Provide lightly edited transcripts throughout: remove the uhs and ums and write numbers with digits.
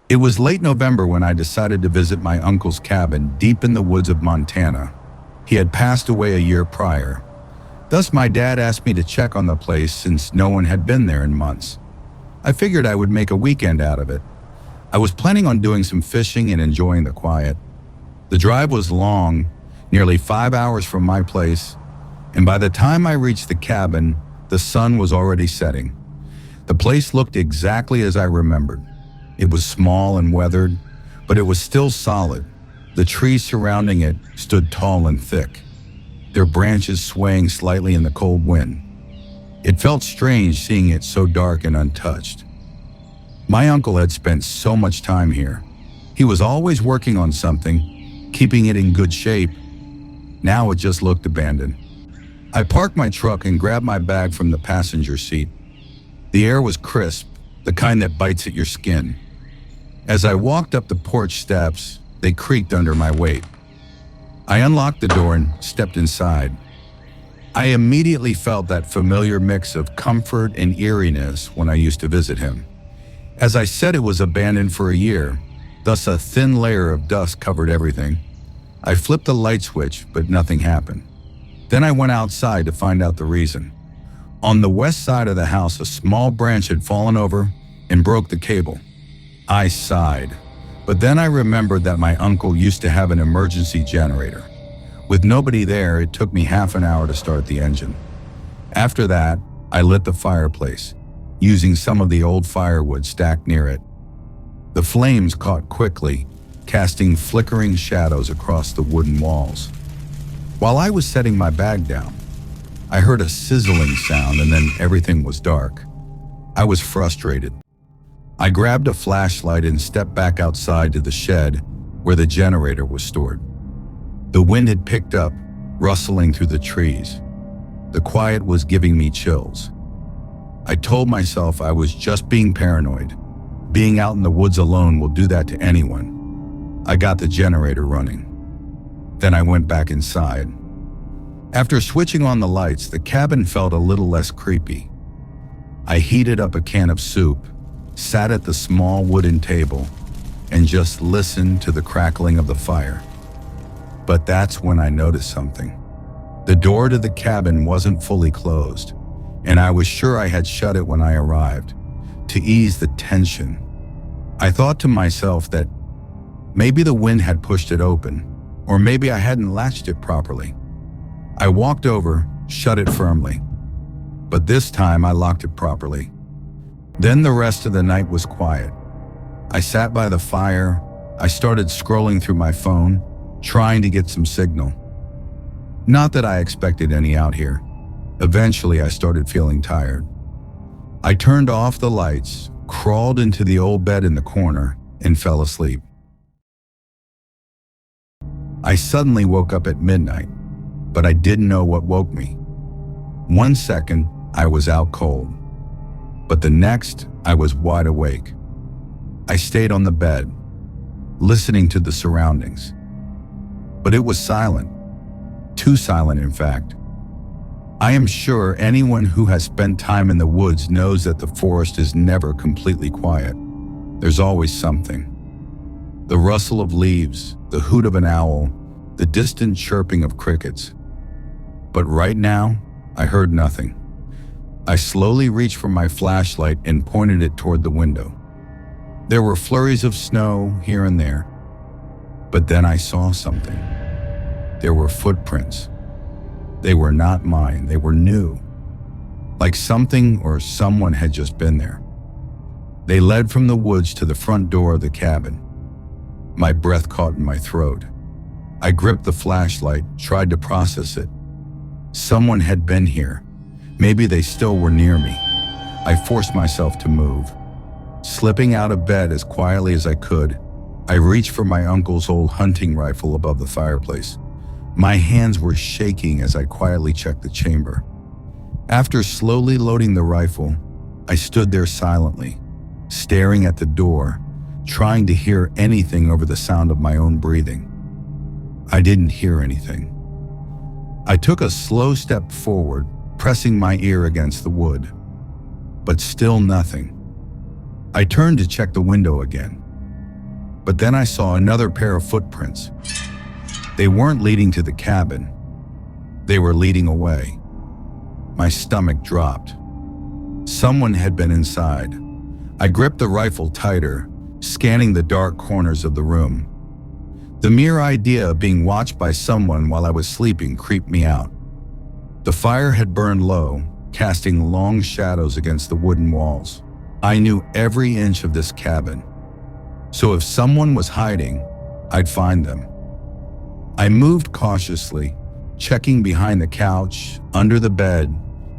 It was late November when I decided to visit my uncle's cabin deep in the woods of Montana. He had passed away a year prior. Thus, my dad asked me to check on the place since no one had been there in months. I figured I would make a weekend out of it. I was planning on doing some fishing and enjoying the quiet. The drive was long, nearly 5 hours from my place, and by the time I reached the cabin, the sun was already setting. The place looked exactly as I remembered. It was small and weathered, but it was still solid. The trees surrounding it stood tall and thick, their branches swaying slightly in the cold wind. It felt strange seeing it so dark and untouched. My uncle had spent so much time here. He was always working on something, keeping it in good shape. Now it just looked abandoned. I parked my truck and grabbed my bag from the passenger seat. The air was crisp, the kind that bites at your skin. As I walked up the porch steps, they creaked under my weight. I unlocked the door and stepped inside. I immediately felt that familiar mix of comfort and eeriness when I used to visit him. As I said, it was abandoned for a year, thus a thin layer of dust covered everything. I flipped the light switch, but nothing happened. Then I went outside to find out the reason. On the west side of the house, a small branch had fallen over and broke the cable. I sighed, but then I remembered that my uncle used to have an emergency generator. With nobody there, it took me half an hour to start the engine. After that, I lit the fireplace, using some of the old firewood stacked near it. The flames caught quickly, casting flickering shadows across the wooden walls. While I was setting my bag down, I heard a sizzling sound and then everything was dark. I was frustrated. I grabbed a flashlight and stepped back outside to the shed where the generator was stored. The wind had picked up, rustling through the trees. The quiet was giving me chills. I told myself I was just being paranoid. Being out in the woods alone will do that to anyone. I got the generator running. Then I went back inside. After switching on the lights, the cabin felt a little less creepy. I heated up a can of soup, sat at the small wooden table, and just listened to the crackling of the fire. But that's when I noticed something. The door to the cabin wasn't fully closed, and I was sure I had shut it when I arrived, to ease the tension. I thought to myself that maybe the wind had pushed it open, or maybe I hadn't latched it properly. I walked over, shut it firmly, but this time I locked it properly. Then the rest of the night was quiet. I sat by the fire. I started scrolling through my phone, trying to get some signal. Not that I expected any out here. Eventually, I started feeling tired. I turned off the lights, crawled into the old bed in the corner, and fell asleep. I suddenly woke up at midnight, but I didn't know what woke me. 1 second, I was out cold, but the next, I was wide awake. I stayed on the bed, listening to the surroundings. But it was silent. Too silent, in fact. I am sure anyone who has spent time in the woods knows that the forest is never completely quiet. There's always something. The rustle of leaves, the hoot of an owl, the distant chirping of crickets. But right now, I heard nothing. I slowly reached for my flashlight and pointed it toward the window. There were flurries of snow here and there. But then I saw something. There were footprints. They were not mine, they were new. Like something or someone had just been there. They led from the woods to the front door of the cabin. My breath caught in my throat. I gripped the flashlight, tried to process it. Someone had been here. Maybe they still were near me. I forced myself to move. Slipping out of bed as quietly as I could, I reached for my uncle's old hunting rifle above the fireplace. My hands were shaking as I quietly checked the chamber. After slowly loading the rifle, I stood there silently, staring at the door, trying to hear anything over the sound of my own breathing. I didn't hear anything. I took a slow step forward, pressing my ear against the wood, but still nothing. I turned to check the window again. But then I saw another pair of footprints. They weren't leading to the cabin. They were leading away. My stomach dropped. Someone had been inside. I gripped the rifle tighter, scanning the dark corners of the room. The mere idea of being watched by someone while I was sleeping creeped me out. The fire had burned low, casting long shadows against the wooden walls. I knew every inch of this cabin. So if someone was hiding, I'd find them. I moved cautiously, checking behind the couch, under the bed,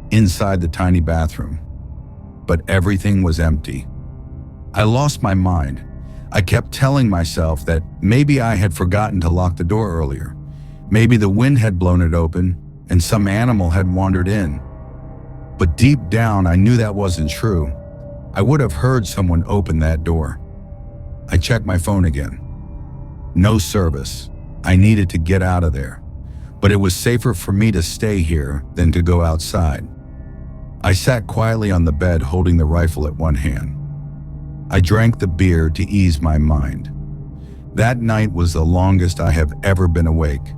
inside the tiny bathroom. But everything was empty. I lost my mind. I kept telling myself that maybe I had forgotten to lock the door earlier. Maybe the wind had blown it open and some animal had wandered in. But deep down, I knew that wasn't true. I would have heard someone open that door. I checked my phone again. No service. I needed to get out of there. But it was safer for me to stay here than to go outside. I sat quietly on the bed holding the rifle at one hand. I drank the beer to ease my mind. That night was the longest I have ever been awake.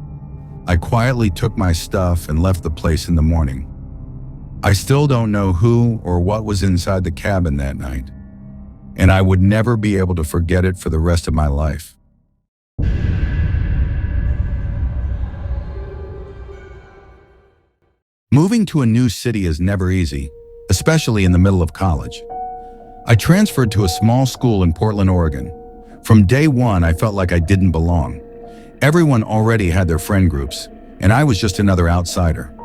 I quietly took my stuff and left the place in the morning. I still don't know who or what was inside the cabin that night, and I would never be able to forget it for the rest of my life. Moving to a new city is never easy, especially in the middle of college. I transferred to a small school in Portland, Oregon. From day one, I felt like I didn't belong. Everyone already had their friend groups, and I was just another outsider.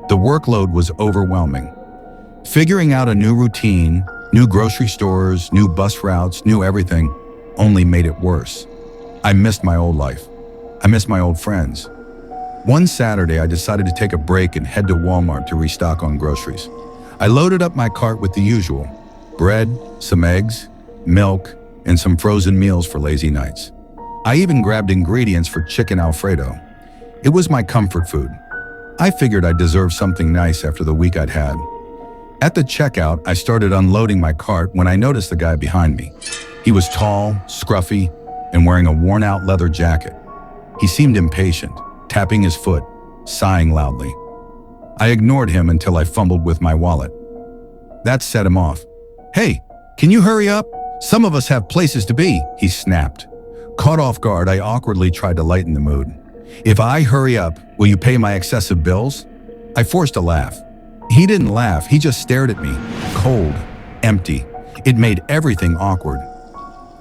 The workload was overwhelming. Figuring out a new routine, new grocery stores, new bus routes, new everything, only made it worse. I missed my old life. I missed my old friends. One Saturday, I decided to take a break and head to Walmart to restock on groceries. I loaded up my cart with the usual: bread, some eggs, milk, and some frozen meals for lazy nights. I even grabbed ingredients for chicken Alfredo. It was my comfort food. I figured I deserved something nice after the week I'd had. At the checkout, I started unloading my cart when I noticed the guy behind me. He was tall, scruffy, and wearing a worn-out leather jacket. He seemed impatient, tapping his foot, sighing loudly. I ignored him until I fumbled with my wallet. That set him off. "Hey, can you hurry up? Some of us have places to be," he snapped. Caught off guard, I awkwardly tried to lighten the mood. "If I hurry up, will you pay my excessive bills?" I forced a laugh. He didn't laugh, he just stared at me, cold, empty. It made everything awkward.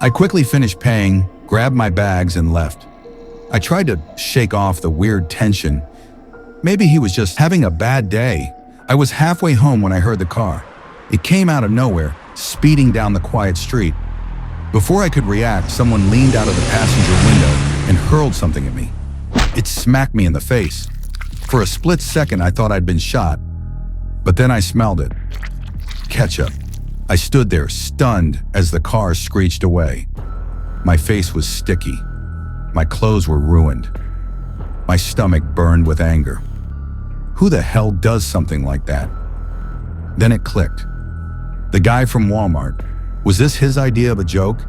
I quickly finished paying, grabbed my bags, and left. I tried to shake off the weird tension. Maybe he was just having a bad day. I was halfway home when I heard the car. It came out of nowhere, speeding down the quiet street. Before I could react, someone leaned out of the passenger window and hurled something at me. It smacked me in the face. For a split second, I thought I'd been shot. But then I smelled it. Ketchup. I stood there, stunned, as the car screeched away. My face was sticky. My clothes were ruined. My stomach burned with anger. Who the hell does something like that? Then it clicked. The guy from Walmart. Was this his idea of a joke?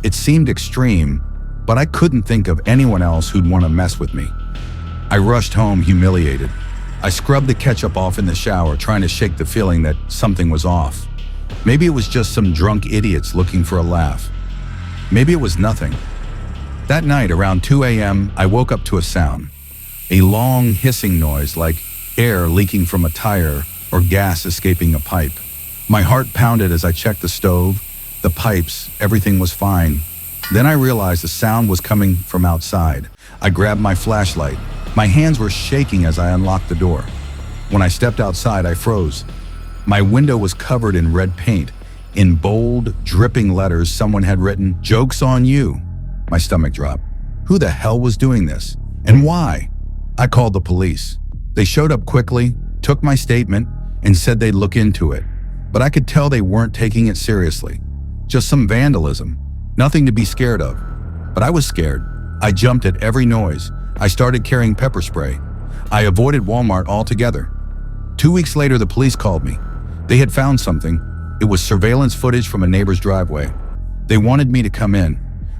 It seemed extreme, but I couldn't think of anyone else who'd want to mess with me. I rushed home humiliated. I scrubbed the ketchup off in the shower, trying to shake the feeling that something was off. Maybe it was just some drunk idiots looking for a laugh. Maybe it was nothing. That night, around 2 a.m., I woke up to a sound. A long hissing noise like air leaking from a tire or gas escaping a pipe. My heart pounded as I checked the stove, the pipes, everything was fine. Then I realized the sound was coming from outside. I grabbed my flashlight. My hands were shaking as I unlocked the door. When I stepped outside, I froze. My window was covered in red paint. In bold, dripping letters, someone had written, "Joke's on you." My stomach dropped. Who the hell was doing this? And why? I called the police. They showed up quickly, took my statement, and said they'd look into it. But I could tell they weren't taking it seriously. Just some vandalism. Nothing to be scared of. But I was scared. I jumped at every noise. I started carrying pepper spray. I avoided Walmart altogether. 2 weeks later, the police called me. They had found something. It was surveillance footage from a neighbor's driveway. They wanted me to come in.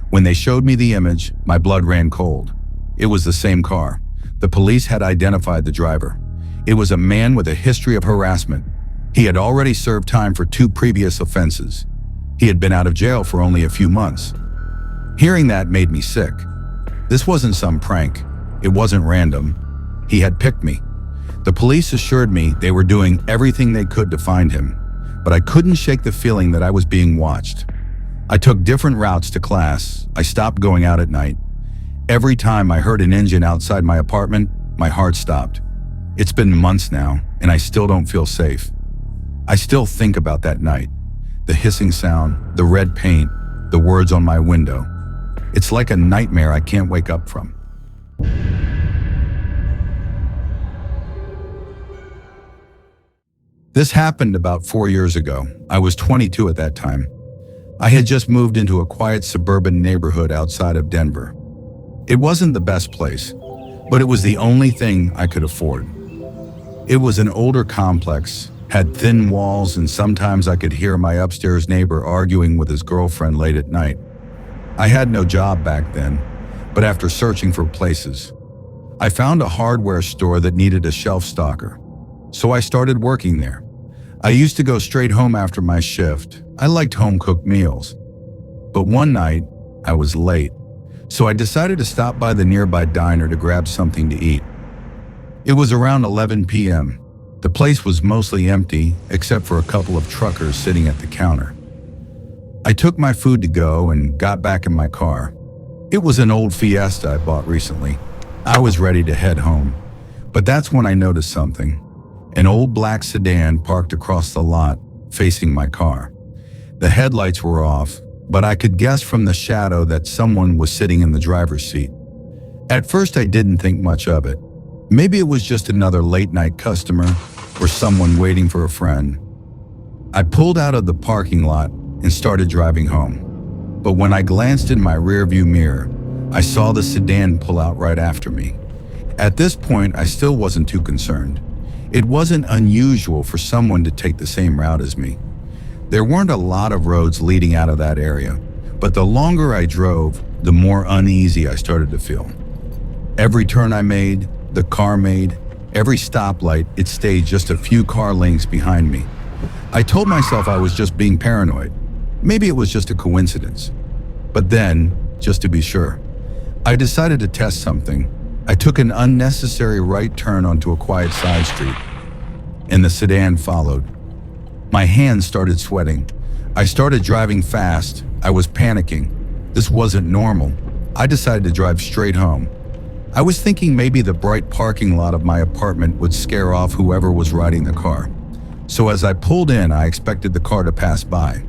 When they showed me the image, my blood ran cold. It was the same car. The police had identified the driver. It was a man with a history of harassment. He had already served time for 2 previous offenses. He had been out of jail for only a few months. Hearing that made me sick. This wasn't some prank. It wasn't random. He had picked me. The police assured me they were doing everything they could to find him, but I couldn't shake the feeling that I was being watched. I took different routes to class. I stopped going out at night. Every time I heard an engine outside my apartment, my heart stopped. It's been months now, and I still don't feel safe. I still think about that night. The hissing sound, the red paint, the words on my window. It's like a nightmare I can't wake up from. This happened about 4 years ago. I was 22 at that time. I had just moved into a quiet suburban neighborhood outside of Denver. It wasn't the best place, but it was the only thing I could afford. It was an older complex, had thin walls, and sometimes I could hear my upstairs neighbor arguing with his girlfriend late at night. I had no job back then, but after searching for places, I found a hardware store that needed a shelf stocker. So I started working there. I used to go straight home after my shift. I liked home-cooked meals. But one night, I was late, so I decided to stop by the nearby diner to grab something to eat. It was around 11 p.m. The place was mostly empty, except for a couple of truckers sitting at the counter. I took my food to go and got back in my car. It was an old Fiesta I bought recently. I was ready to head home, but that's when I noticed something. An old black sedan parked across the lot, facing my car. The headlights were off, but I could guess from the shadow that someone was sitting in the driver's seat. At first, I didn't think much of it. Maybe it was just another late-night customer or someone waiting for a friend. I pulled out of the parking lot and started driving home. But when I glanced in my rearview mirror, I saw the sedan pull out right after me. At this point, I still wasn't too concerned. It wasn't unusual for someone to take the same route as me. There weren't a lot of roads leading out of that area, but the longer I drove, the more uneasy I started to feel. Every turn I made, the car made, every stoplight, it stayed just a few car lengths behind me. I told myself I was just being paranoid. Maybe it was just a coincidence. But then, just to be sure, I decided to test something. I took an unnecessary right turn onto a quiet side street, and the sedan followed. My hands started sweating. I started driving fast. I was panicking. This wasn't normal. I decided to drive straight home. I was thinking maybe the bright parking lot of my apartment would scare off whoever was riding the car. So as I pulled in, I expected the car to pass by,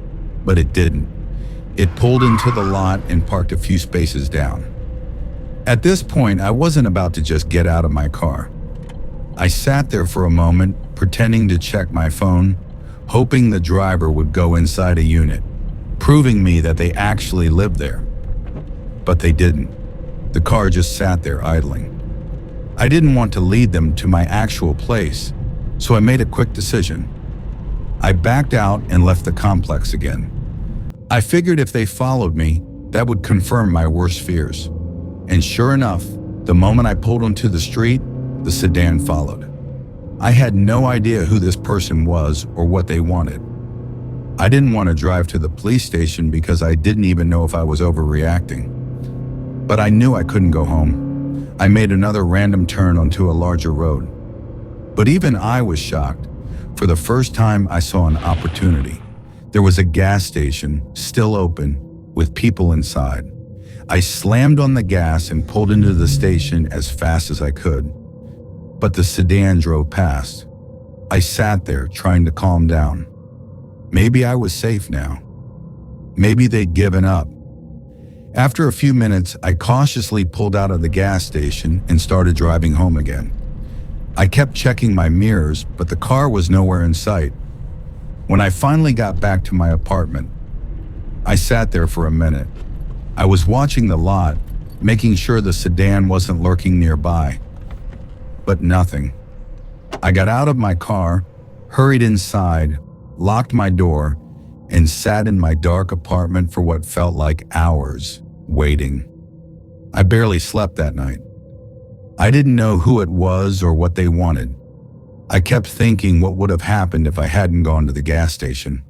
but it didn't. It pulled into the lot and parked a few spaces down. At this point, I wasn't about to just get out of my car. I sat there for a moment, pretending to check my phone, hoping the driver would go inside a unit, proving me that they actually lived there. But they didn't. The car just sat there idling. I didn't want to lead them to my actual place, so I made a quick decision. I backed out and left the complex again. I figured if they followed me, that would confirm my worst fears. And sure enough, the moment I pulled onto the street, the sedan followed. I had no idea who this person was or what they wanted. I didn't want to drive to the police station because I didn't even know if I was overreacting. But I knew I couldn't go home. I made another random turn onto a larger road. But even I was shocked. For the first time, I saw an opportunity. There was a gas station, still open, with people inside. I slammed on the gas and pulled into the station as fast as I could. But the sedan drove past. I sat there trying to calm down. Maybe I was safe now. Maybe they'd given up. After a few minutes, I cautiously pulled out of the gas station and started driving home again. I kept checking my mirrors, but the car was nowhere in sight. When I finally got back to my apartment, I sat there for a minute. I was watching the lot, making sure the sedan wasn't lurking nearby. But nothing. I got out of my car, hurried inside, locked my door, and sat in my dark apartment for what felt like hours. waiting. I barely slept that night. I didn't know who it was or what they wanted. I kept thinking what would have happened if I hadn't gone to the gas station.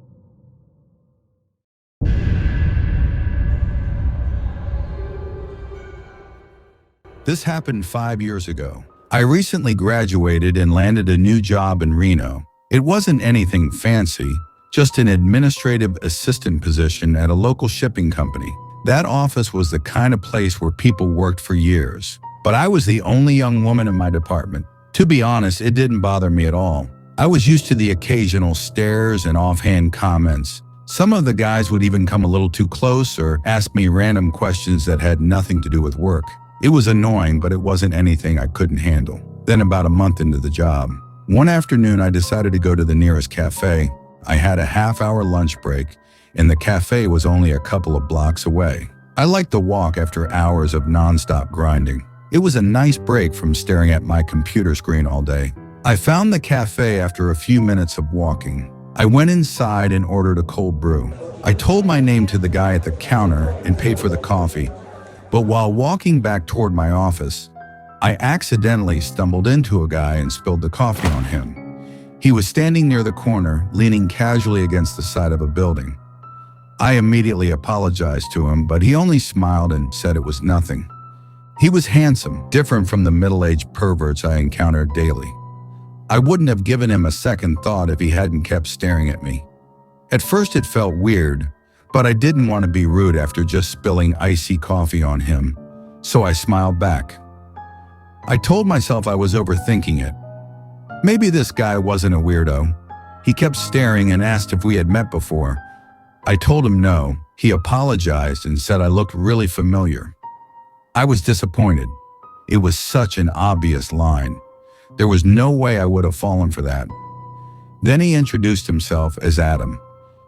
This happened 5 years ago. I recently graduated and landed a new job in Reno. It wasn't anything fancy, just an administrative assistant position at a local shipping company. That office was the kind of place where people worked for years. But I was the only young woman in my department. To be honest, it didn't bother me at all. I was used to the occasional stares and offhand comments. Some of the guys would even come a little too close or ask me random questions that had nothing to do with work. It was annoying, but it wasn't anything I couldn't handle. Then about a month into the job, one afternoon I decided to go to the nearest cafe. I had a half-hour lunch break, and the cafe was only a couple of blocks away. I liked the walk after hours of nonstop grinding. It was a nice break from staring at my computer screen all day. I found the cafe after a few minutes of walking. I went inside and ordered a cold brew. I told my name to the guy at the counter and paid for the coffee. But while walking back toward my office, I accidentally stumbled into a guy and spilled the coffee on him. He was standing near the corner, leaning casually against the side of a building. I immediately apologized to him, but he only smiled and said it was nothing. He was handsome, different from the middle-aged perverts I encountered daily. I wouldn't have given him a second thought if he hadn't kept staring at me. At first it felt weird, but I didn't want to be rude after just spilling icy coffee on him, so I smiled back. I told myself I was overthinking it. Maybe this guy wasn't a weirdo. He kept staring and asked if we had met before. I told him no. He apologized and said I looked really familiar. I was disappointed. It was such an obvious line. There was no way I would have fallen for that. Then he introduced himself as Adam.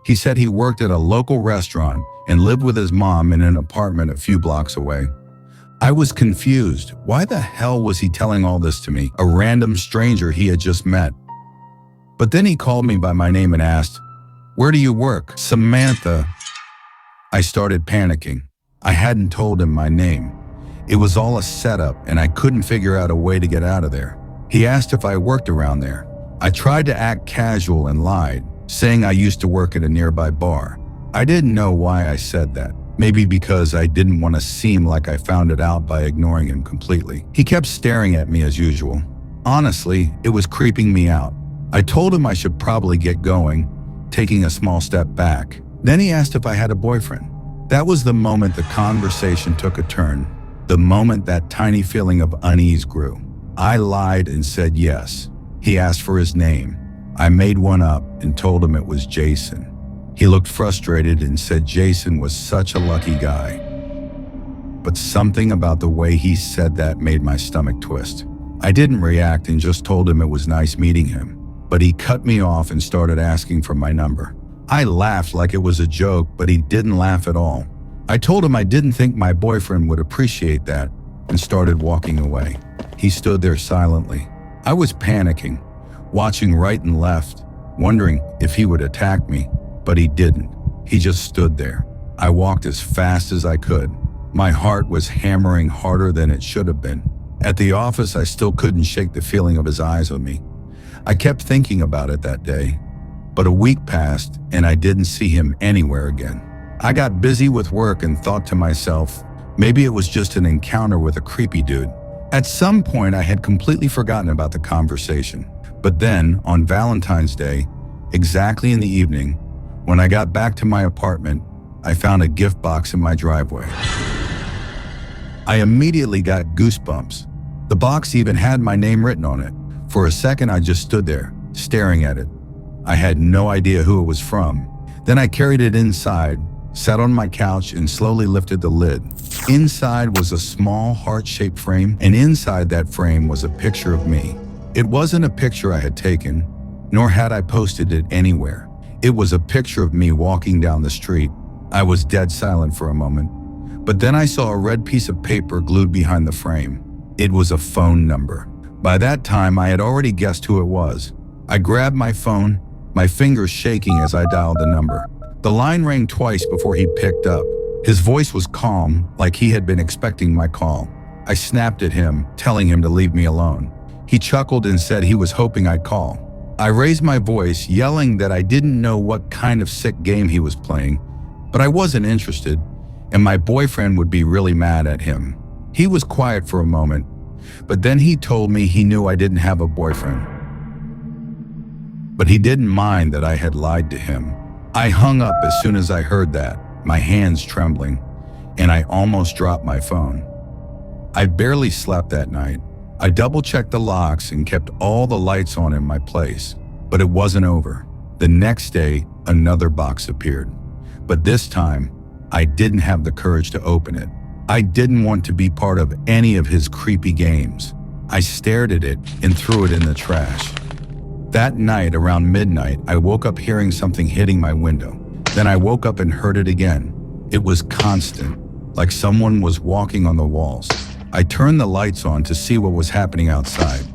He said he worked at a local restaurant and lived with his mom in an apartment a few blocks away. I was confused. Why the hell was he telling all this to me, a random stranger he had just met? But then he called me by my name and asked, "Where do you work?" "Samantha." I started panicking. I hadn't told him my name. It was all a setup and I couldn't figure out a way to get out of there. He asked if I worked around there. I tried to act casual and lied, saying I used to work at a nearby bar. I didn't know why I said that. Maybe because I didn't want to seem like I found it out by ignoring him completely. He kept staring at me as usual. Honestly, it was creeping me out. I told him I should probably get going, taking a small step back. Then he asked if I had a boyfriend. That was the moment the conversation took a turn. The moment that tiny feeling of unease grew. I lied and said yes. He asked for his name. I made one up and told him it was Jason. He looked frustrated and said Jason was such a lucky guy. But something about the way he said that made my stomach twist. I didn't react and just told him it was nice meeting him. But he cut me off and started asking for my number. I laughed like it was a joke, but he didn't laugh at all. I told him I didn't think my boyfriend would appreciate that and started walking away. He stood there silently. I was panicking, watching right and left, wondering if he would attack me, but he didn't. He just stood there. I walked as fast as I could. My heart was hammering harder than it should have been. At the office, I still couldn't shake the feeling of his eyes on me. I kept thinking about it that day, but a week passed and I didn't see him anywhere again. I got busy with work and thought to myself, maybe it was just an encounter with a creepy dude. At some point, I had completely forgotten about the conversation. But then, on Valentine's Day, exactly in the evening, when I got back to my apartment, I found a gift box in my driveway. I immediately got goosebumps. The box even had my name written on it. For a second, I just stood there, staring at it. I had no idea who it was from. Then I carried it inside, sat on my couch, and slowly lifted the lid. Inside was a small heart-shaped frame, and inside that frame was a picture of me. It wasn't a picture I had taken, nor had I posted it anywhere. It was a picture of me walking down the street. I was dead silent for a moment, but then I saw a red piece of paper glued behind the frame. It was a phone number. By that time, I had already guessed who it was. I grabbed my phone, my fingers shaking as I dialed the number. The line rang twice before he picked up. His voice was calm, like he had been expecting my call. I snapped at him, telling him to leave me alone. He chuckled and said he was hoping I'd call. I raised my voice, yelling that I didn't know what kind of sick game he was playing, but I wasn't interested, and my boyfriend would be really mad at him. He was quiet for a moment, but then he told me he knew I didn't have a boyfriend. But he didn't mind that I had lied to him. I hung up as soon as I heard that, my hands trembling, and I almost dropped my phone. I barely slept that night. I double-checked the locks and kept all the lights on in my place, but it wasn't over. The next day, another box appeared, but this time, I didn't have the courage to open it. I didn't want to be part of any of his creepy games. I stared at it and threw it in the trash. That night, around midnight, I woke up hearing something hitting my window. Then I woke up and heard it again. It was constant, like someone was walking on the walls. I turned the lights on to see what was happening outside.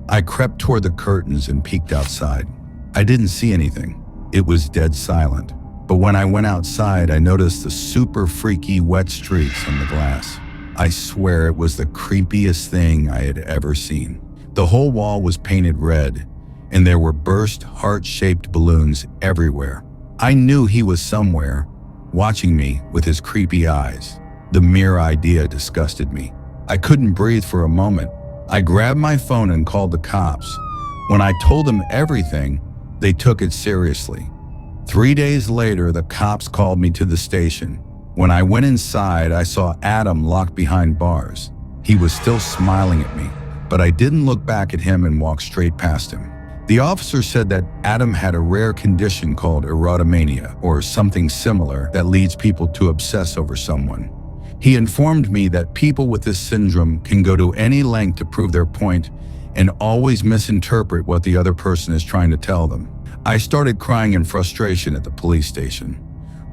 I crept toward the curtains and peeked outside. I didn't see anything. It was dead silent. But when I went outside, I noticed the super freaky wet streaks on the glass. I swear it was the creepiest thing I had ever seen. The whole wall was painted red, and there were burst heart-shaped balloons everywhere. I knew he was somewhere, watching me with his creepy eyes. The mere idea disgusted me. I couldn't breathe for a moment. I grabbed my phone and called the cops. When I told them everything, they took it seriously. 3 days later, the cops called me to the station. When I went inside, I saw Adam locked behind bars. He was still smiling at me, but I didn't look back at him and walked straight past him. The officer said that Adam had a rare condition called erotomania, or something similar, that leads people to obsess over someone. He informed me that people with this syndrome can go to any length to prove their point and always misinterpret what the other person is trying to tell them. I started crying in frustration at the police station.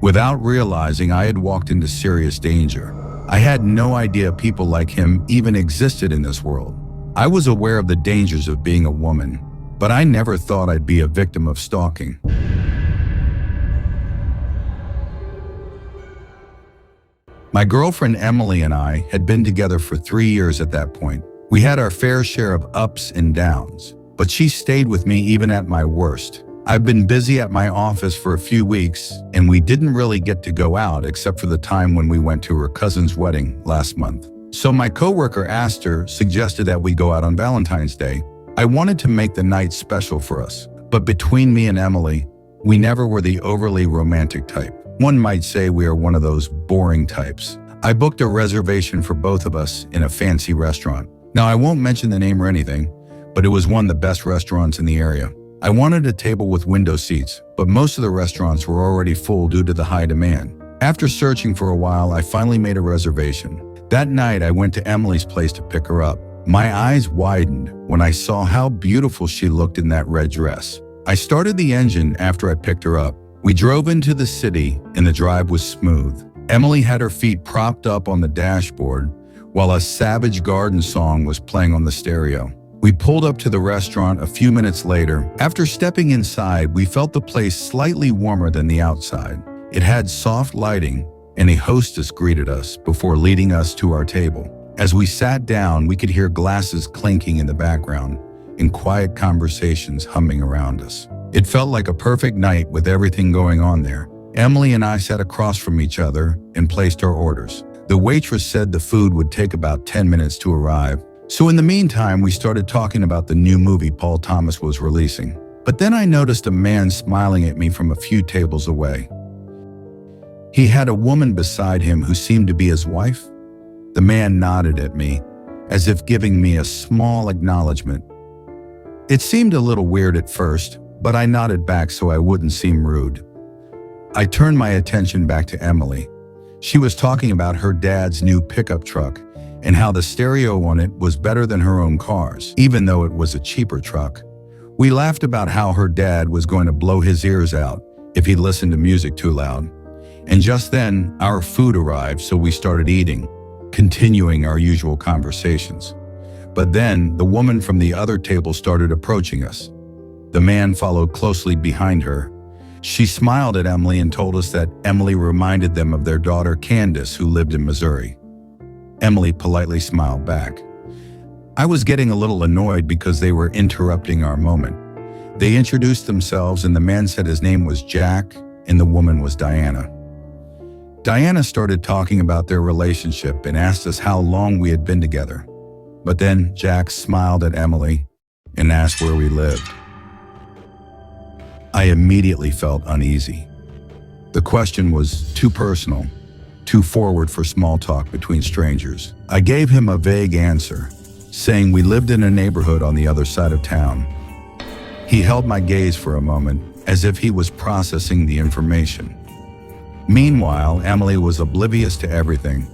Without realizing, I had walked into serious danger. I had no idea people like him even existed in this world. I was aware of the dangers of being a woman, but I never thought I'd be a victim of stalking. My girlfriend Emily and I had been together for 3 years at that point. We had our fair share of ups and downs, but she stayed with me even at my worst. I've been busy at my office for a few weeks, and we didn't really get to go out except for the time when we went to her cousin's wedding last month. So my coworker Astor suggested that we go out on Valentine's Day. I wanted to make the night special for us, but between me and Emily, we never were the overly romantic type. One might say we are one of those boring types. I booked a reservation for both of us in a fancy restaurant. Now, I won't mention the name or anything, but it was one of the best restaurants in the area. I wanted a table with window seats, but most of the restaurants were already full due to the high demand. After searching for a while, I finally made a reservation. That night, I went to Emily's place to pick her up. My eyes widened when I saw how beautiful she looked in that red dress. I started the engine after I picked her up. We drove into the city, and the drive was smooth. Emily had her feet propped up on the dashboard, while a Savage Garden song was playing on the stereo. We pulled up to the restaurant a few minutes later. After stepping inside, we felt the place slightly warmer than the outside. It had soft lighting, and a hostess greeted us before leading us to our table. As we sat down, we could hear glasses clinking in the background and quiet conversations humming around us. It felt like a perfect night with everything going on there. Emily and I sat across from each other and placed our orders. The waitress said the food would take about 10 minutes to arrive. So in the meantime, we started talking about the new movie Paul Thomas was releasing. But then I noticed a man smiling at me from a few tables away. He had a woman beside him who seemed to be his wife. The man nodded at me, as if giving me a small acknowledgement. It seemed a little weird at first, but I nodded back so I wouldn't seem rude. I turned my attention back to Emily. She was talking about her dad's new pickup truck and how the stereo on it was better than her own car's, even though it was a cheaper truck. We laughed about how her dad was going to blow his ears out if he listened to music too loud. And just then, our food arrived, so we started eating, continuing our usual conversations. But then, the woman from the other table started approaching us. The man followed closely behind her, She smiled at Emily and told us that Emily reminded them of their daughter Candace, who lived in Missouri. Emily politely smiled back. I was getting a little annoyed because they were interrupting our moment. They introduced themselves and the man said his name was Jack and the woman was Diana. Diana started talking about their relationship and asked us how long we had been together. But then Jack smiled at Emily and asked where we lived. I immediately felt uneasy. The question was too personal, too forward for small talk between strangers. I gave him a vague answer, saying we lived in a neighborhood on the other side of town. He held my gaze for a moment, as if he was processing the information. Meanwhile, Emily was oblivious to everything.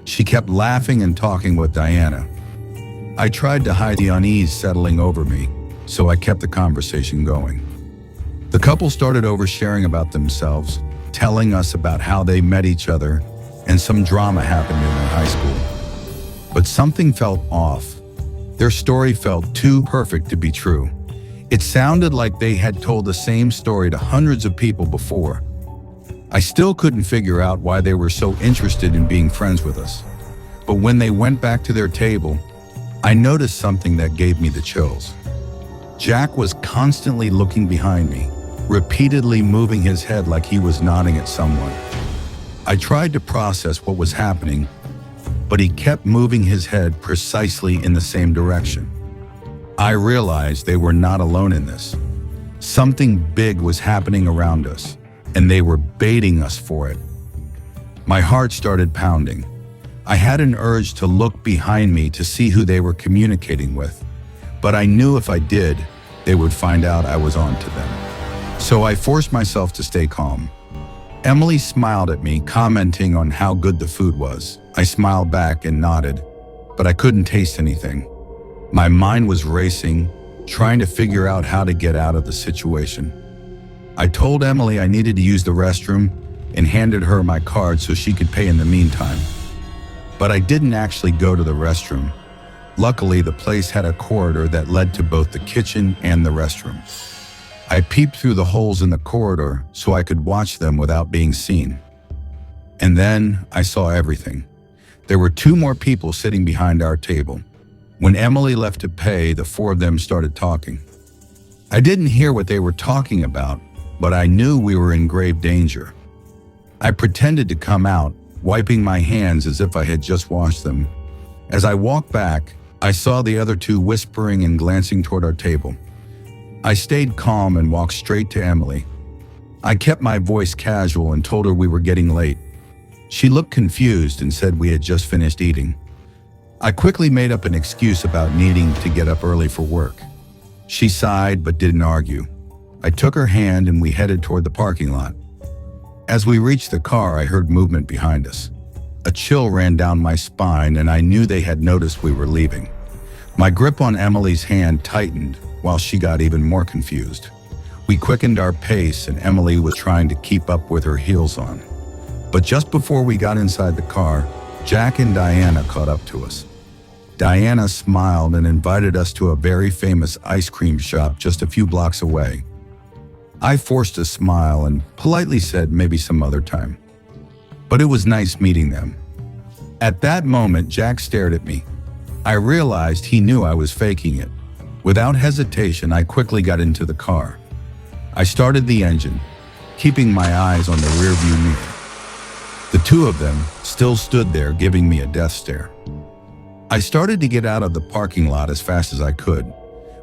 She kept laughing and talking with Diana. I tried to hide the unease settling over me, so I kept the conversation going. The couple started oversharing about themselves, telling us about how they met each other and some drama happened in their high school. But something felt off. Their story felt too perfect to be true. It sounded like they had told the same story to hundreds of people before. I still couldn't figure out why they were so interested in being friends with us. But when they went back to their table, I noticed something that gave me the chills. Jack was constantly looking behind me, repeatedly moving his head like he was nodding at someone. I tried to process what was happening, but he kept moving his head precisely in the same direction. I realized they were not alone in this. Something big was happening around us, and they were baiting us for it. My heart started pounding. I had an urge to look behind me to see who they were communicating with, but I knew if I did, they would find out I was on to them. So I forced myself to stay calm. Emily smiled at me, commenting on how good the food was. I smiled back and nodded, but I couldn't taste anything. My mind was racing, trying to figure out how to get out of the situation. I told Emily I needed to use the restroom and handed her my card so she could pay in the meantime. But I didn't actually go to the restroom. Luckily, the place had a corridor that led to both the kitchen and the restroom. I peeped through the holes in the corridor so I could watch them without being seen. And then I saw everything. There were 2 more people sitting behind our table. When Emily left to pay, the 4 of them started talking. I didn't hear what they were talking about, but I knew we were in grave danger. I pretended to come out, wiping my hands as if I had just washed them. As I walked back, I saw the other 2 whispering and glancing toward our table. I stayed calm and walked straight to Emily. I kept my voice casual and told her we were getting late. She looked confused and said we had just finished eating. I quickly made up an excuse about needing to get up early for work. She sighed but didn't argue. I took her hand and we headed toward the parking lot. As we reached the car, I heard movement behind us. A chill ran down my spine and I knew they had noticed we were leaving. My grip on Emily's hand tightened while she got even more confused. We quickened our pace and Emily was trying to keep up with her heels on. But just before we got inside the car, Jack and Diana caught up to us. Diana smiled and invited us to a very famous ice cream shop just a few blocks away. I forced a smile and politely said maybe some other time. But it was nice meeting them. At that moment, Jack stared at me. I realized he knew I was faking it. Without hesitation, I quickly got into the car. I started the engine, keeping my eyes on the rearview mirror. The 2 of them still stood there giving me a death stare. I started to get out of the parking lot as fast as I could,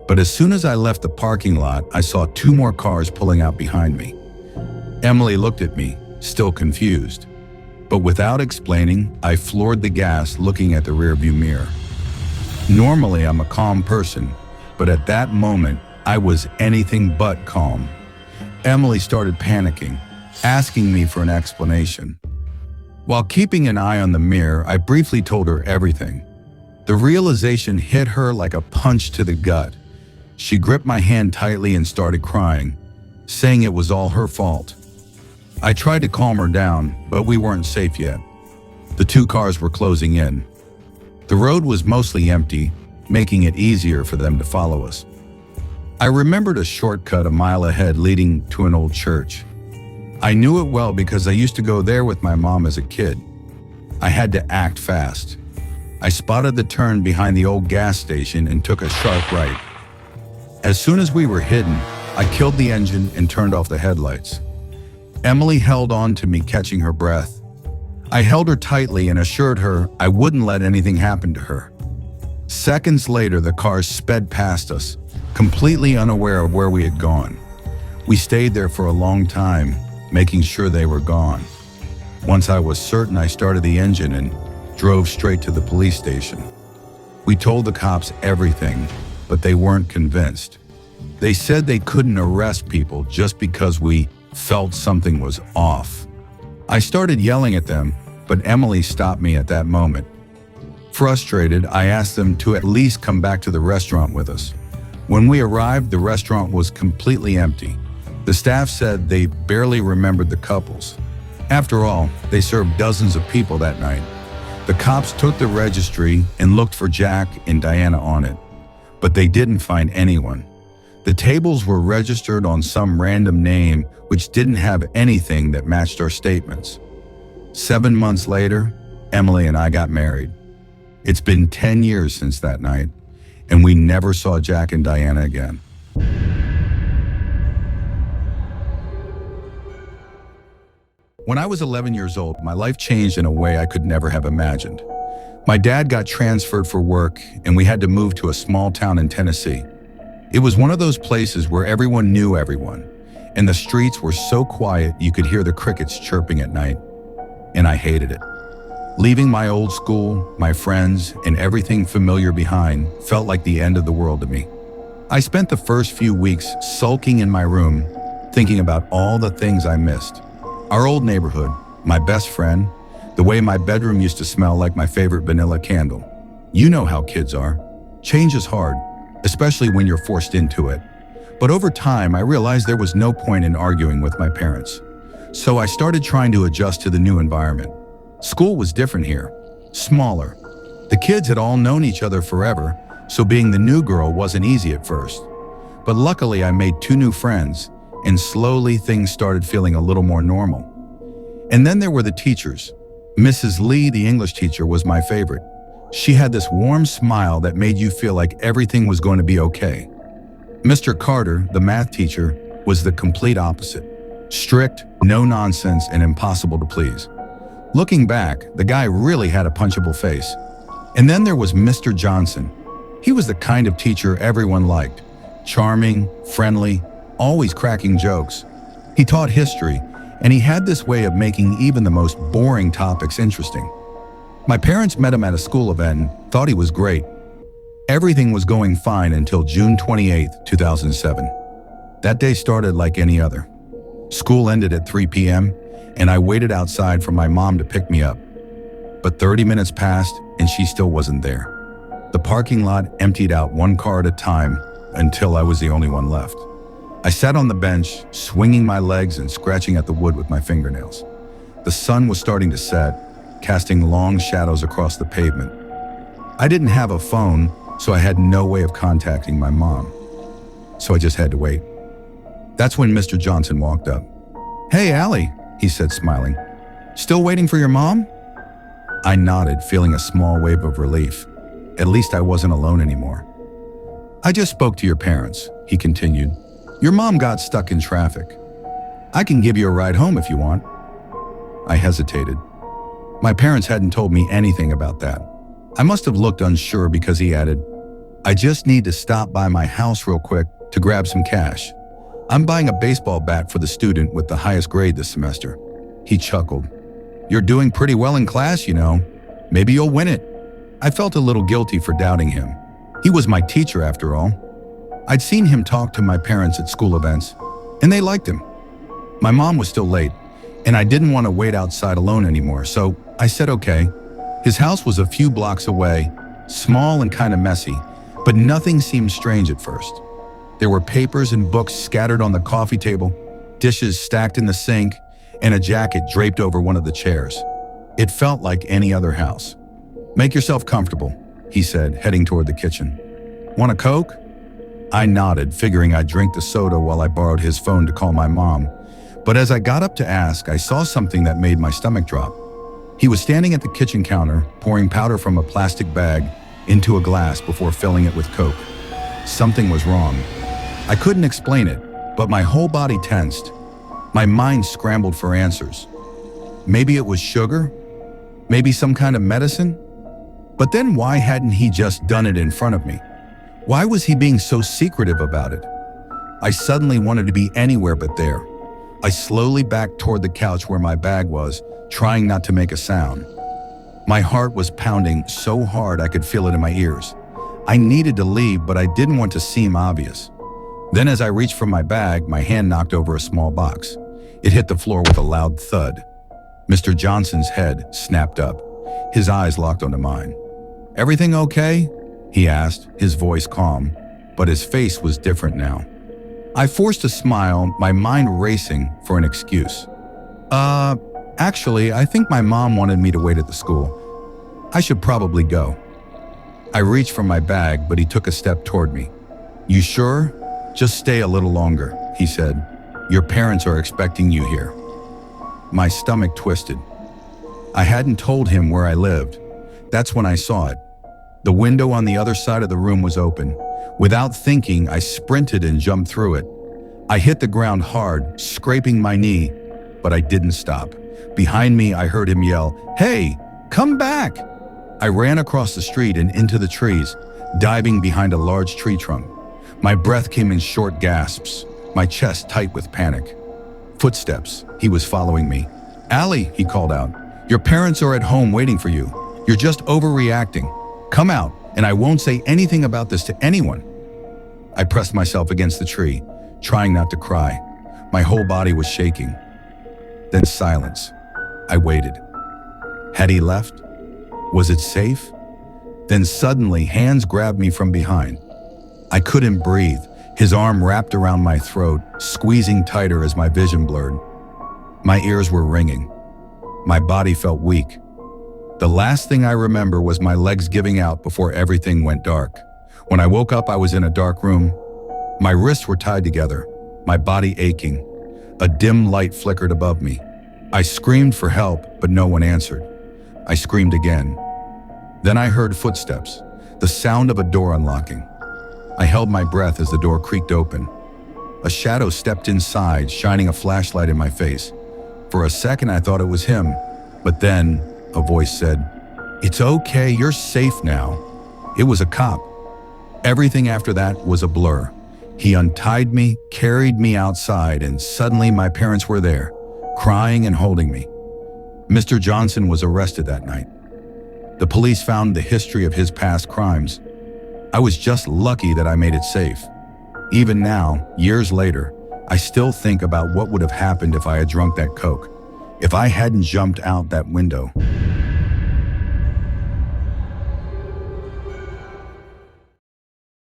but as soon as I left the parking lot, I saw 2 more cars pulling out behind me. Emily looked at me, still confused. But without explaining, I floored the gas looking at the rearview mirror. Normally, I'm a calm person, but at that moment, I was anything but calm. Emily started panicking, asking me for an explanation. While keeping an eye on the mirror, I briefly told her everything. The realization hit her like a punch to the gut. She gripped my hand tightly and started crying, saying it was all her fault. I tried to calm her down, but we weren't safe yet. The 2 cars were closing in. The road was mostly empty, making it easier for them to follow us. I remembered a shortcut a mile ahead leading to an old church. I knew it well because I used to go there with my mom as a kid. I had to act fast. I spotted the turn behind the old gas station and took a sharp right. As soon as we were hidden, I killed the engine and turned off the headlights. Emily held on to me, catching her breath. I held her tightly and assured her I wouldn't let anything happen to her. Seconds later, the car sped past us, completely unaware of where we had gone. We stayed there for a long time, making sure they were gone. Once I was certain, I started the engine and drove straight to the police station. We told the cops everything, but they weren't convinced. They said they couldn't arrest people just because we felt something was off. I started yelling at them, but Emily stopped me at that moment. Frustrated, I asked them to at least come back to the restaurant with us. When we arrived, the restaurant was completely empty. The staff said they barely remembered the couples. After all, they served dozens of people that night. The cops took the registry and looked for Jack and Diana on it, but they didn't find anyone. The tables were registered on some random name which didn't have anything that matched our statements. 7 months later, Emily and I got married. It's been 10 years since that night, and we never saw Jack and Diana again. When I was 11 years old, my life changed in a way I could never have imagined. My dad got transferred for work, and we had to move to a small town in Tennessee. It was one of those places where everyone knew everyone, and the streets were so quiet you could hear the crickets chirping at night, and I hated it. Leaving my old school, my friends, and everything familiar behind felt like the end of the world to me. I spent the first few weeks sulking in my room, thinking about all the things I missed. Our old neighborhood, my best friend, the way my bedroom used to smell like my favorite vanilla candle. You know how kids are. Change is hard, especially when you're forced into it. But over time, I realized there was no point in arguing with my parents. So I started trying to adjust to the new environment. School was different here, smaller. The kids had all known each other forever, so being the new girl wasn't easy at first. But luckily, I made 2 new friends, and slowly things started feeling a little more normal. And then there were the teachers. Mrs. Lee, the English teacher, was my favorite. She had this warm smile that made you feel like everything was going to be okay. Mr. Carter, the math teacher, was the complete opposite. Strict, no nonsense, and impossible to please. Looking back, the guy really had a punchable face. And then there was Mr. Johnson. He was the kind of teacher everyone liked. Charming, friendly, always cracking jokes. He taught history, and he had this way of making even the most boring topics interesting. My parents met him at a school event and thought he was great. Everything was going fine until June 28, 2007. That day started like any other. School ended at 3 p.m., and I waited outside for my mom to pick me up. But 30 minutes passed, and she still wasn't there. The parking lot emptied out 1 car at a time until I was the only one left. I sat on the bench, swinging my legs and scratching at the wood with my fingernails. The sun was starting to set, casting long shadows across the pavement. I didn't have a phone, so I had no way of contacting my mom. So I just had to wait. That's when Mr. Johnson walked up. "Hey, Allie," he said, smiling. "Still waiting for your mom?" I nodded, feeling a small wave of relief. At least I wasn't alone anymore. "I just spoke to your parents," he continued. "Your mom got stuck in traffic. I can give you a ride home if you want." I hesitated. My parents hadn't told me anything about that. I must have looked unsure because he added, "I just need to stop by my house real quick to grab some cash. I'm buying a baseball bat for the student with the highest grade this semester." He chuckled. "You're doing pretty well in class, you know. Maybe you'll win it." I felt a little guilty for doubting him. He was my teacher after all. I'd seen him talk to my parents at school events, and they liked him. My mom was still late, and I didn't want to wait outside alone anymore, so I said okay. His house was a few blocks away, small and kind of messy, but nothing seemed strange at first. There were papers and books scattered on the coffee table, dishes stacked in the sink, and a jacket draped over one of the chairs. It felt like any other house. "Make yourself comfortable," he said, heading toward the kitchen. "Want a Coke?" I nodded, figuring I'd drink the soda while I borrowed his phone to call my mom, But as I got up to ask, I saw something that made my stomach drop. He was standing at the kitchen counter, pouring powder from a plastic bag into a glass before filling it with Coke. Something was wrong. I couldn't explain it, but my whole body tensed. My mind scrambled for answers. Maybe it was sugar? Maybe some kind of medicine? But then why hadn't he just done it in front of me? Why was he being so secretive about it? I suddenly wanted to be anywhere but there. I slowly backed toward the couch where my bag was, trying not to make a sound. My heart was pounding so hard I could feel it in my ears. I needed to leave, but I didn't want to seem obvious. Then as I reached for my bag, my hand knocked over a small box. It hit the floor with a loud thud. Mr. Johnson's head snapped up. His eyes locked onto mine. "Everything okay?" he asked, his voice calm, but his face was different now. I forced a smile, my mind racing for an excuse. Actually, I think my mom wanted me to wait at the school. I should probably go." I reached for my bag, but he took a step toward me. "You sure? Just stay a little longer," he said. "Your parents are expecting you here." My stomach twisted. I hadn't told him where I lived. That's when I saw it. The window on the other side of the room was open. Without thinking, I sprinted and jumped through it. I hit the ground hard, scraping my knee, but I didn't stop. Behind me, I heard him yell, "Hey, come back!" I ran across the street and into the trees, diving behind a large tree trunk. My breath came in short gasps, my chest tight with panic. Footsteps. He was following me. "Allie," he called out, "your parents are at home waiting for you. You're just overreacting. Come out, and I won't say anything about this to anyone." I pressed myself against the tree, trying not to cry. My whole body was shaking. Then silence. I waited. Had he left? Was it safe? Then suddenly, hands grabbed me from behind. I couldn't breathe. His arm wrapped around my throat, squeezing tighter as my vision blurred. My ears were ringing. My body felt weak. The last thing I remember was my legs giving out before everything went dark. When I woke up, I was in a dark room. My wrists were tied together, my body aching. A dim light flickered above me. I screamed for help, but no one answered. I screamed again. Then I heard footsteps, the sound of a door unlocking. I held my breath as the door creaked open. A shadow stepped inside, shining a flashlight in my face. For a second, I thought it was him, but then a voice said, "It's okay, you're safe now." It was a cop. Everything after that was a blur. He untied me, carried me outside, and suddenly my parents were there, crying and holding me. Mr. Johnson was arrested that night. The police found the history of his past crimes. I was just lucky that I made it safe. Even now, years later, I still think about what would have happened if I had drunk that Coke, if I hadn't jumped out that window.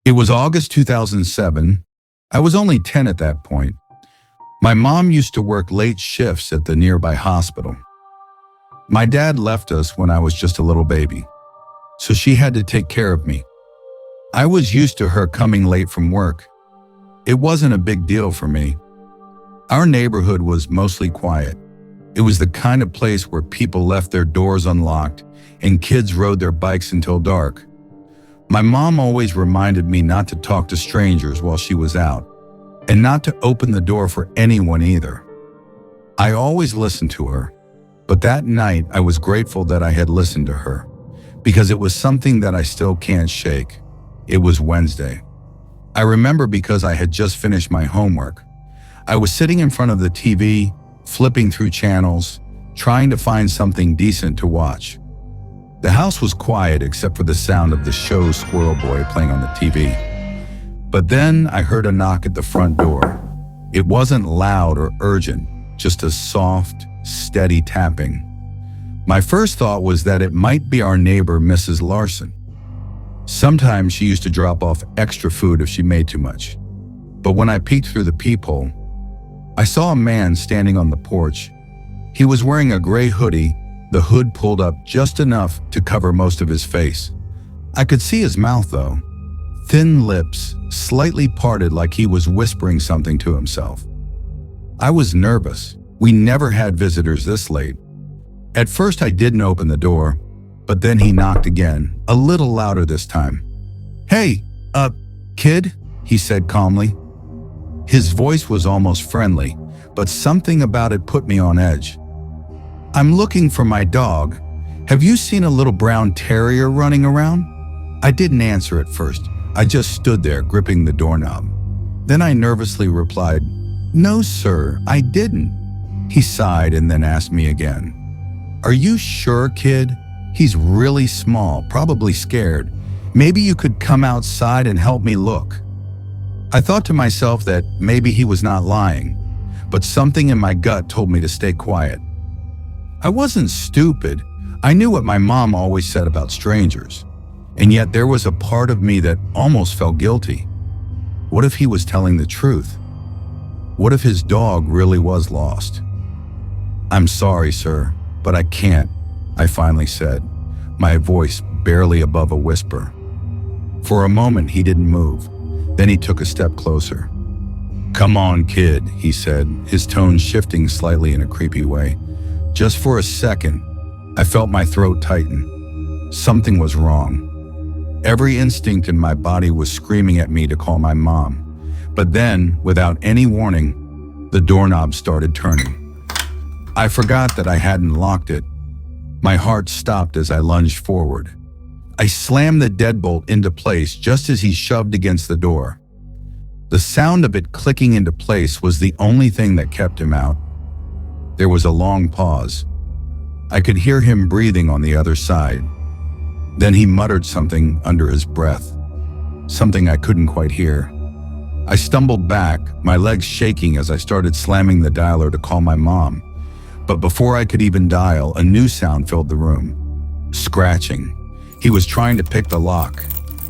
It was August 2007. I was only 10 at that point. My mom used to work late shifts at the nearby hospital. My dad left us when I was just a little baby, so she had to take care of me. I was used to her coming late from work. It wasn't a big deal for me. Our neighborhood was mostly quiet. It was the kind of place where people left their doors unlocked and kids rode their bikes until dark. My mom always reminded me not to talk to strangers while she was out, and not to open the door for anyone either. I always listened to her, but that night I was grateful that I had listened to her, because it was something that I still can't shake. It was Wednesday. I remember because I had just finished my homework. I was sitting in front of the TV, flipping through channels, trying to find something decent to watch. The house was quiet except for the sound of the show Squirrel Boy playing on the TV. But then I heard a knock at the front door. It wasn't loud or urgent, just a soft, steady tapping. My first thought was that it might be our neighbor, Mrs. Larson. Sometimes she used to drop off extra food if she made too much. But when I peeked through the peephole, I saw a man standing on the porch. He was wearing a gray hoodie, the hood pulled up just enough to cover most of his face. I could see his mouth though, thin lips, slightly parted like he was whispering something to himself. I was nervous. We never had visitors this late. At first I didn't open the door, but then he knocked again, a little louder this time. "Hey, kid," he said calmly. His voice was almost friendly, but something about it put me on edge. "I'm looking for my dog. Have you seen a little brown terrier running around?" I didn't answer at first. I just stood there, gripping the doorknob. Then I nervously replied, "No, sir, I didn't." He sighed and then asked me again, "Are you sure, kid? He's really small, probably scared. Maybe you could come outside and help me look." I thought to myself that maybe he was not lying, but something in my gut told me to stay quiet. I wasn't stupid. I knew what my mom always said about strangers, and yet there was a part of me that almost felt guilty. What if he was telling the truth? What if his dog really was lost? "I'm sorry, sir, but I can't," I finally said, my voice barely above a whisper. For a moment, he didn't move. Then he took a step closer. "Come on, kid," he said, his tone shifting slightly in a creepy way. Just for a second, I felt my throat tighten. Something was wrong. Every instinct in my body was screaming at me to call my mom. But then, without any warning, the doorknob started turning. I forgot that I hadn't locked it. My heart stopped as I lunged forward. I slammed the deadbolt into place just as he shoved against the door. The sound of it clicking into place was the only thing that kept him out. There was a long pause. I could hear him breathing on the other side. Then he muttered something under his breath, something I couldn't quite hear. I stumbled back, my legs shaking as I started slamming the dialer to call my mom. But before I could even dial, a new sound filled the room. Scratching. He was trying to pick the lock.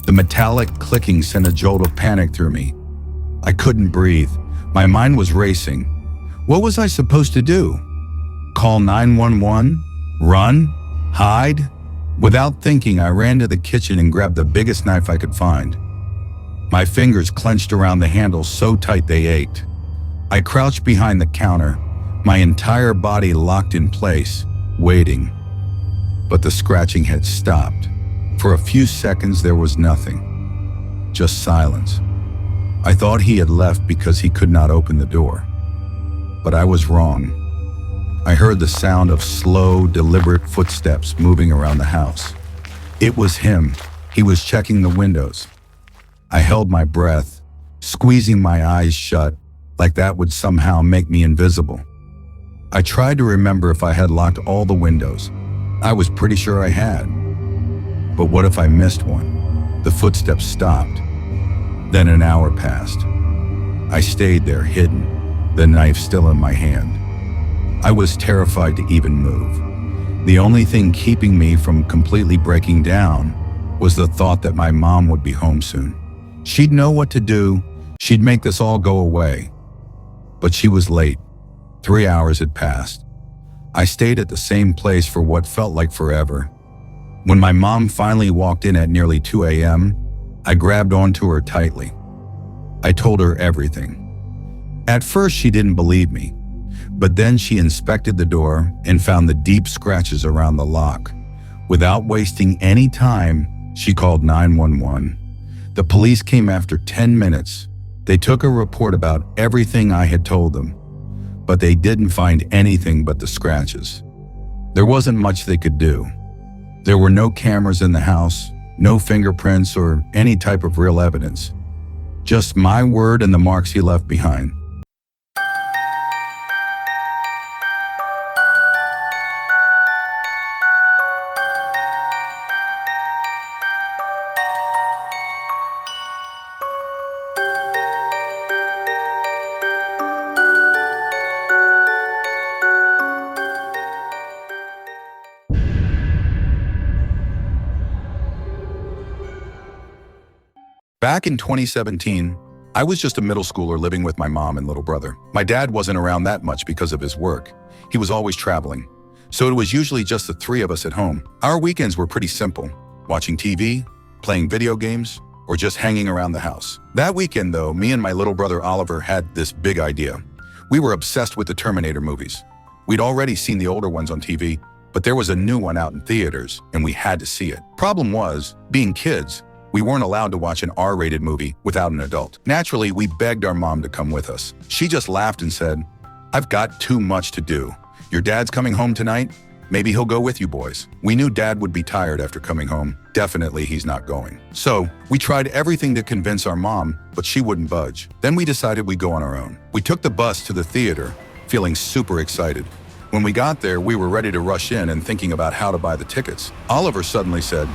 The metallic clicking sent a jolt of panic through me. I couldn't breathe. My mind was racing. What was I supposed to do? Call 911? Run? Hide? Without thinking, I ran to the kitchen and grabbed the biggest knife I could find. My fingers clenched around the handle so tight they ached. I crouched behind the counter, my entire body locked in place, waiting. But the scratching had stopped. For a few seconds there was nothing, just silence. I thought he had left because he could not open the door. But I was wrong. I heard the sound of slow, deliberate footsteps moving around the house. It was him. He was checking the windows. I held my breath, squeezing my eyes shut, like that would somehow make me invisible. I tried to remember if I had locked all the windows. I was pretty sure I had. But what if I missed one? The footsteps stopped. Then an hour passed. I stayed there, hidden, the knife still in my hand. I was terrified to even move. The only thing keeping me from completely breaking down was the thought that my mom would be home soon. She'd know what to do. She'd make this all go away. But she was late. 3 hours had passed. I stayed at the same place for what felt like forever. When my mom finally walked in at nearly 2 a.m., I grabbed onto her tightly. I told her everything. At first, she didn't believe me, but then she inspected the door and found the deep scratches around the lock. Without wasting any time, she called 911. The police came after 10 minutes. They took a report about everything I had told them, but they didn't find anything but the scratches. There wasn't much they could do. There were no cameras in the house, no fingerprints or any type of real evidence. Just my word and the marks he left behind. Back in 2017, I was just a middle schooler living with my mom and little brother. My dad wasn't around that much because of his work. He was always traveling. So it was usually just the three of us at home. Our weekends were pretty simple, watching TV, playing video games, or just hanging around the house. That weekend though, me and my little brother Oliver had this big idea. We were obsessed with the Terminator movies. We'd already seen the older ones on TV, but there was a new one out in theaters, and we had to see it. Problem was, being kids, we weren't allowed to watch an R-rated movie without an adult. Naturally, we begged our mom to come with us. She just laughed and said, "I've got too much to do. Your dad's coming home tonight? Maybe he'll go with you boys." We knew Dad would be tired after coming home. Definitely he's not going. So, we tried everything to convince our mom, but she wouldn't budge. Then we decided we'd go on our own. We took the bus to the theater, feeling super excited. When we got there, we were ready to rush in and thinking about how to buy the tickets. Oliver suddenly said,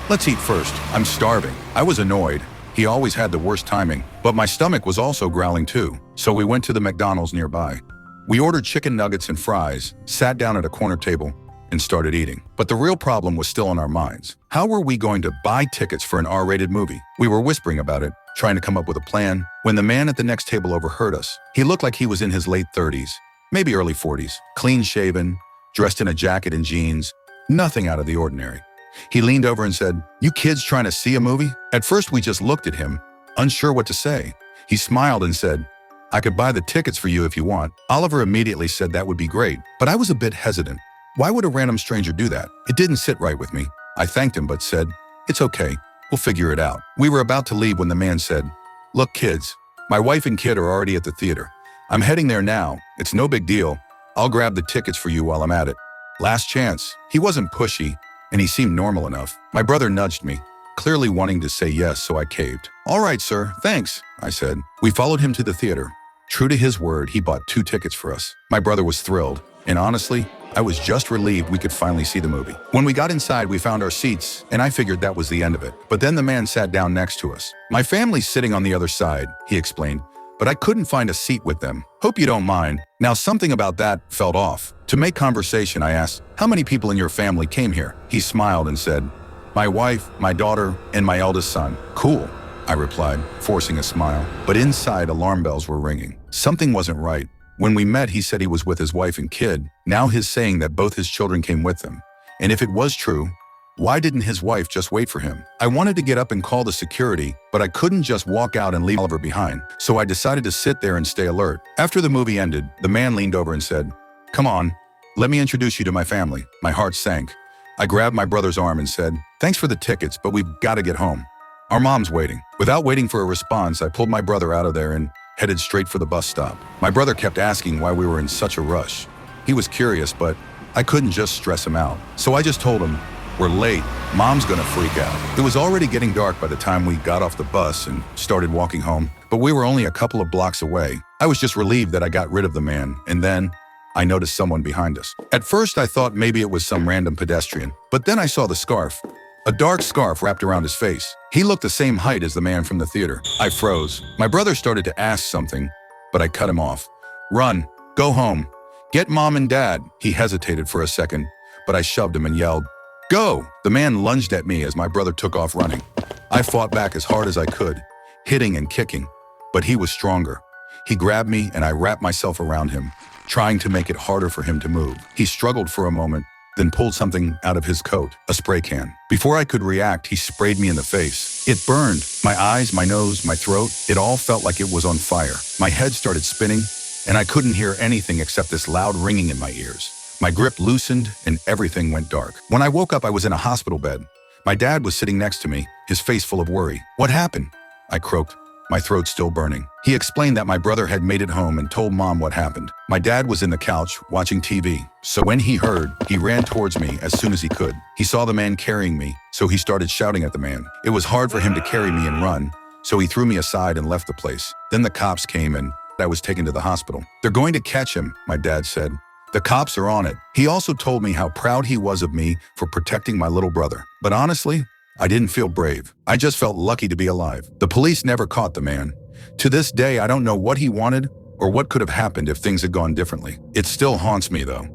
"Let's eat first. I'm starving." I was annoyed. He always had the worst timing, but my stomach was also growling too. So we went to the McDonald's nearby. We ordered chicken nuggets and fries, sat down at a corner table, and started eating. But the real problem was still on our minds. How were we going to buy tickets for an R-rated movie? We were whispering about it, trying to come up with a plan, when the man at the next table overheard us. He looked like he was in his late 30s, maybe early 40s, clean-shaven, dressed in a jacket and jeans, nothing out of the ordinary. He leaned over and said, "You kids trying to see a movie?" At first, we just looked at him, unsure what to say. He smiled and said, "I could buy the tickets for you if you want." Oliver immediately said that would be great, but I was a bit hesitant. Why would a random stranger do that? It didn't sit right with me. I thanked him but said, "It's okay, we'll figure it out." We were about to leave when the man said, "Look kids, my wife and kid are already at the theater. I'm heading there now. It's no big deal. I'll grab the tickets for you while I'm at it. Last chance." He wasn't pushy, and he seemed normal enough. My brother nudged me, clearly wanting to say yes, so I caved. "All right, sir, thanks," I said. We followed him to the theater. True to his word, he bought 2 tickets for us. My brother was thrilled, and honestly, I was just relieved we could finally see the movie. When we got inside, we found our seats, and I figured that was the end of it. But then the man sat down next to us. "My family's sitting on the other side," he explained, "but I couldn't find a seat with them. Hope you don't mind." Now, something about that felt off. To make conversation, I asked, "How many people in your family came here?" He smiled and said, "My wife, my daughter, and my eldest son." "Cool," I replied, forcing a smile. But inside, alarm bells were ringing. Something wasn't right. When we met, he said he was with his wife and kid. Now he's saying that both his children came with him. And if it was true, why didn't his wife just wait for him? I wanted to get up and call the security, but I couldn't just walk out and leave Oliver behind. So I decided to sit there and stay alert. After the movie ended, the man leaned over and said, "Come on, let me introduce you to my family." My heart sank. I grabbed my brother's arm and said, "Thanks for the tickets, but we've got to get home. Our mom's waiting." Without waiting for a response, I pulled my brother out of there and headed straight for the bus stop. My brother kept asking why we were in such a rush. He was curious, but I couldn't just stress him out. So I just told him, "We're late. Mom's gonna freak out." It was already getting dark by the time we got off the bus and started walking home, but we were only a couple of blocks away. I was just relieved that I got rid of the man, and then I noticed someone behind us. At first, I thought maybe it was some random pedestrian, but then I saw the scarf. A dark scarf wrapped around his face. He looked the same height as the man from the theater. I froze. My brother started to ask something, but I cut him off. "Run. Go home. Get mom and dad." He hesitated for a second, but I shoved him and yelled, "Go!" The man lunged at me as my brother took off running. I fought back as hard as I could, hitting and kicking, but he was stronger. He grabbed me and I wrapped myself around him, trying to make it harder for him to move. He struggled for a moment, then pulled something out of his coat, a spray can. Before I could react, he sprayed me in the face. It burned. My eyes, my nose, my throat, it all felt like it was on fire. My head started spinning, and I couldn't hear anything except this loud ringing in my ears. My grip loosened, and everything went dark. When I woke up, I was in a hospital bed. My dad was sitting next to me, his face full of worry. "What happened?" I croaked, my throat still burning. He explained that my brother had made it home and told mom what happened. My dad was in the couch watching TV, so when he heard, he ran towards me as soon as he could. He saw the man carrying me, so he started shouting at the man. It was hard for him to carry me and run, so he threw me aside and left the place. Then the cops came and I was taken to the hospital. "They're going to catch him," my dad said. "The cops are on it." He also told me how proud he was of me for protecting my little brother. But honestly, I didn't feel brave. I just felt lucky to be alive. The police never caught the man. To this day, I don't know what he wanted or what could have happened if things had gone differently. It still haunts me, though.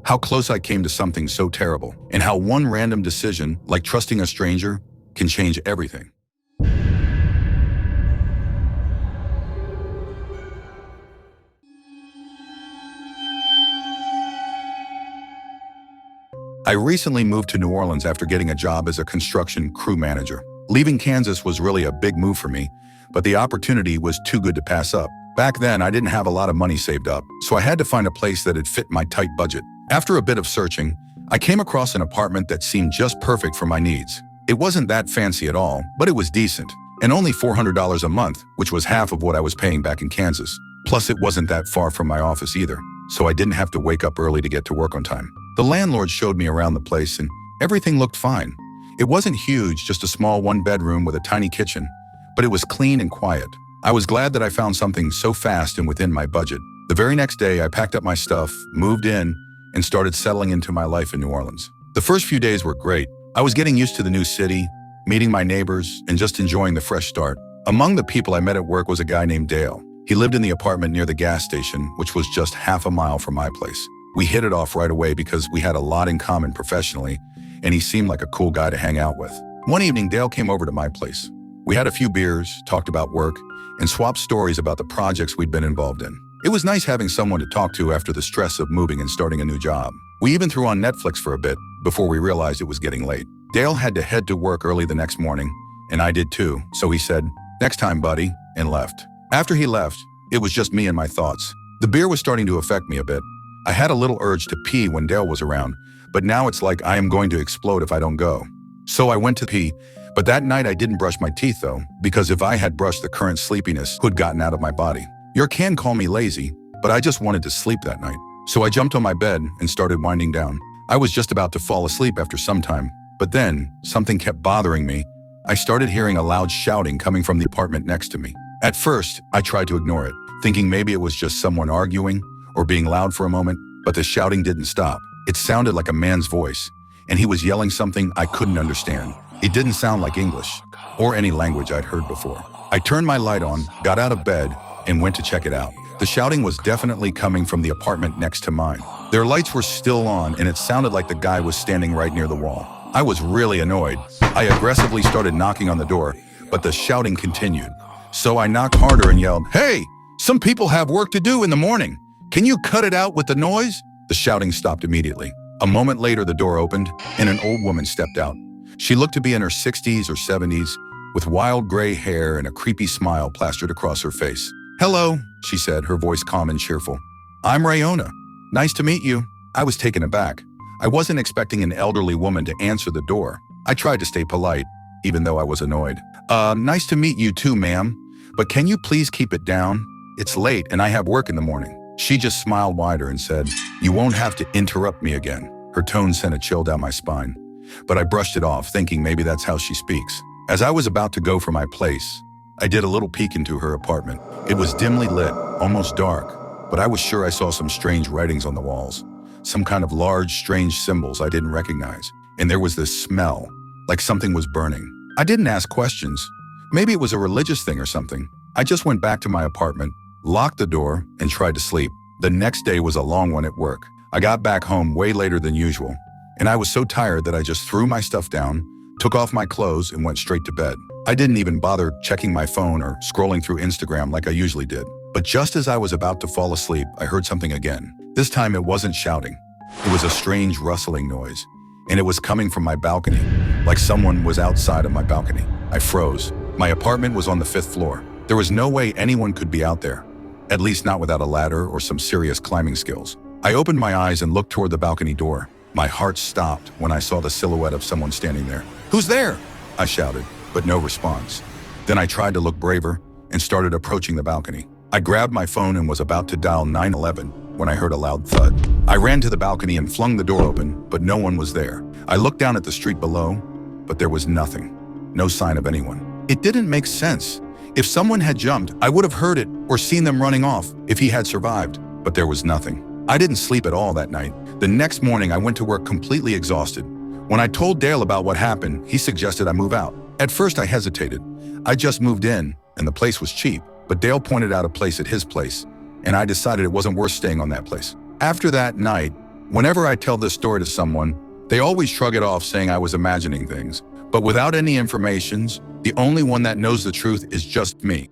How close I came to something so terrible, and how one random decision, like trusting a stranger, can change everything. I recently moved to New Orleans after getting a job as a construction crew manager. Leaving Kansas was really a big move for me, but the opportunity was too good to pass up. Back then, I didn't have a lot of money saved up, so I had to find a place that had fit my tight budget. After a bit of searching, I came across an apartment that seemed just perfect for my needs. It wasn't that fancy at all, but it was decent, and only $400 a month, which was half of what I was paying back in Kansas. Plus, it wasn't that far from my office either, so I didn't have to wake up early to get to work on time. The landlord showed me around the place, and everything looked fine. It wasn't huge, just a small one-bedroom with a tiny kitchen, but it was clean and quiet. I was glad that I found something so fast and within my budget. The very next day, I packed up my stuff, moved in, and started settling into my life in New Orleans. The first few days were great. I was getting used to the new city, meeting my neighbors, and just enjoying the fresh start. Among the people I met at work was a guy named Dale. He lived in the apartment near the gas station, which was just half a mile from my place. We hit it off right away because we had a lot in common professionally, and he seemed like a cool guy to hang out with. One evening, Dale came over to my place. We had a few beers, talked about work, and swapped stories about the projects we'd been involved in. It was nice having someone to talk to after the stress of moving and starting a new job. We even threw on Netflix for a bit before we realized it was getting late. Dale had to head to work early the next morning, and I did too, so he said, "Next time, buddy," and left. After he left, it was just me and my thoughts. The beer was starting to affect me a bit. I had a little urge to pee when Dale was around, but now it's like I am going to explode if I don't go. So I went to pee, but that night I didn't brush my teeth though, because if I had brushed, the current sleepiness would gotten out of my body. You can call me lazy, but I just wanted to sleep that night. So I jumped on my bed and started winding down. I was just about to fall asleep after some time, but then something kept bothering me. I started hearing a loud shouting coming from the apartment next to me. At first, I tried to ignore it, thinking maybe it was just someone arguing or being loud for a moment, but the shouting didn't stop. It sounded like a man's voice, and he was yelling something I couldn't understand. It didn't sound like English or any language I'd heard before. I turned my light on, got out of bed, and went to check it out. The shouting was definitely coming from the apartment next to mine. Their lights were still on, and it sounded like the guy was standing right near the wall. I was really annoyed. I aggressively started knocking on the door, but the shouting continued. So I knocked harder and yelled, "Hey, some people have work to do in the morning. Can you cut it out with the noise?" The shouting stopped immediately. A moment later, the door opened, and an old woman stepped out. She looked to be in her 60s or 70s, with wild gray hair and a creepy smile plastered across her face. "Hello," she said, her voice calm and cheerful. "I'm Rayona. Nice to meet you." I was taken aback. I wasn't expecting an elderly woman to answer the door. I tried to stay polite, even though I was annoyed. Nice to meet you too, ma'am. But can you please keep it down? It's late and I have work in the morning." She just smiled wider and said, "You won't have to interrupt me again." Her tone sent a chill down my spine, but I brushed it off, thinking maybe that's how she speaks. As I was about to go for my place, I did a little peek into her apartment. It was dimly lit, almost dark, but I was sure I saw some strange writings on the walls, some kind of large, strange symbols I didn't recognize. And there was this smell, like something was burning. I didn't ask questions. Maybe it was a religious thing or something. I just went back to my apartment, locked the door, and tried to sleep. The next day was a long one at work. I got back home way later than usual, and I was so tired that I just threw my stuff down, took off my clothes, and went straight to bed. I didn't even bother checking my phone or scrolling through Instagram like I usually did. But just as I was about to fall asleep, I heard something again. This time it wasn't shouting. It was a strange rustling noise, and it was coming from my balcony, like someone was outside of my balcony. I froze. My apartment was on the 5th floor. There was no way anyone could be out there, at least not without a ladder or some serious climbing skills. I opened my eyes and looked toward the balcony door. My heart stopped when I saw the silhouette of someone standing there. "Who's there?" I shouted, but no response. Then I tried to look braver and started approaching the balcony. I grabbed my phone and was about to dial 911 when I heard a loud thud. I ran to the balcony and flung the door open, but no one was there. I looked down at the street below, but there was nothing. No sign of anyone. It didn't make sense. If someone had jumped, I would have heard it or seen them running off if he had survived, but there was nothing. I didn't sleep at all that night. The next morning, I went to work completely exhausted. When I told Dale about what happened, he suggested I move out. At first, I hesitated. I just moved in, and the place was cheap, but Dale pointed out a place at his place, and I decided it wasn't worth staying on that place. After that night, whenever I tell this story to someone, they always shrug it off, saying I was imagining things. But without any informations, the only one that knows the truth is just me.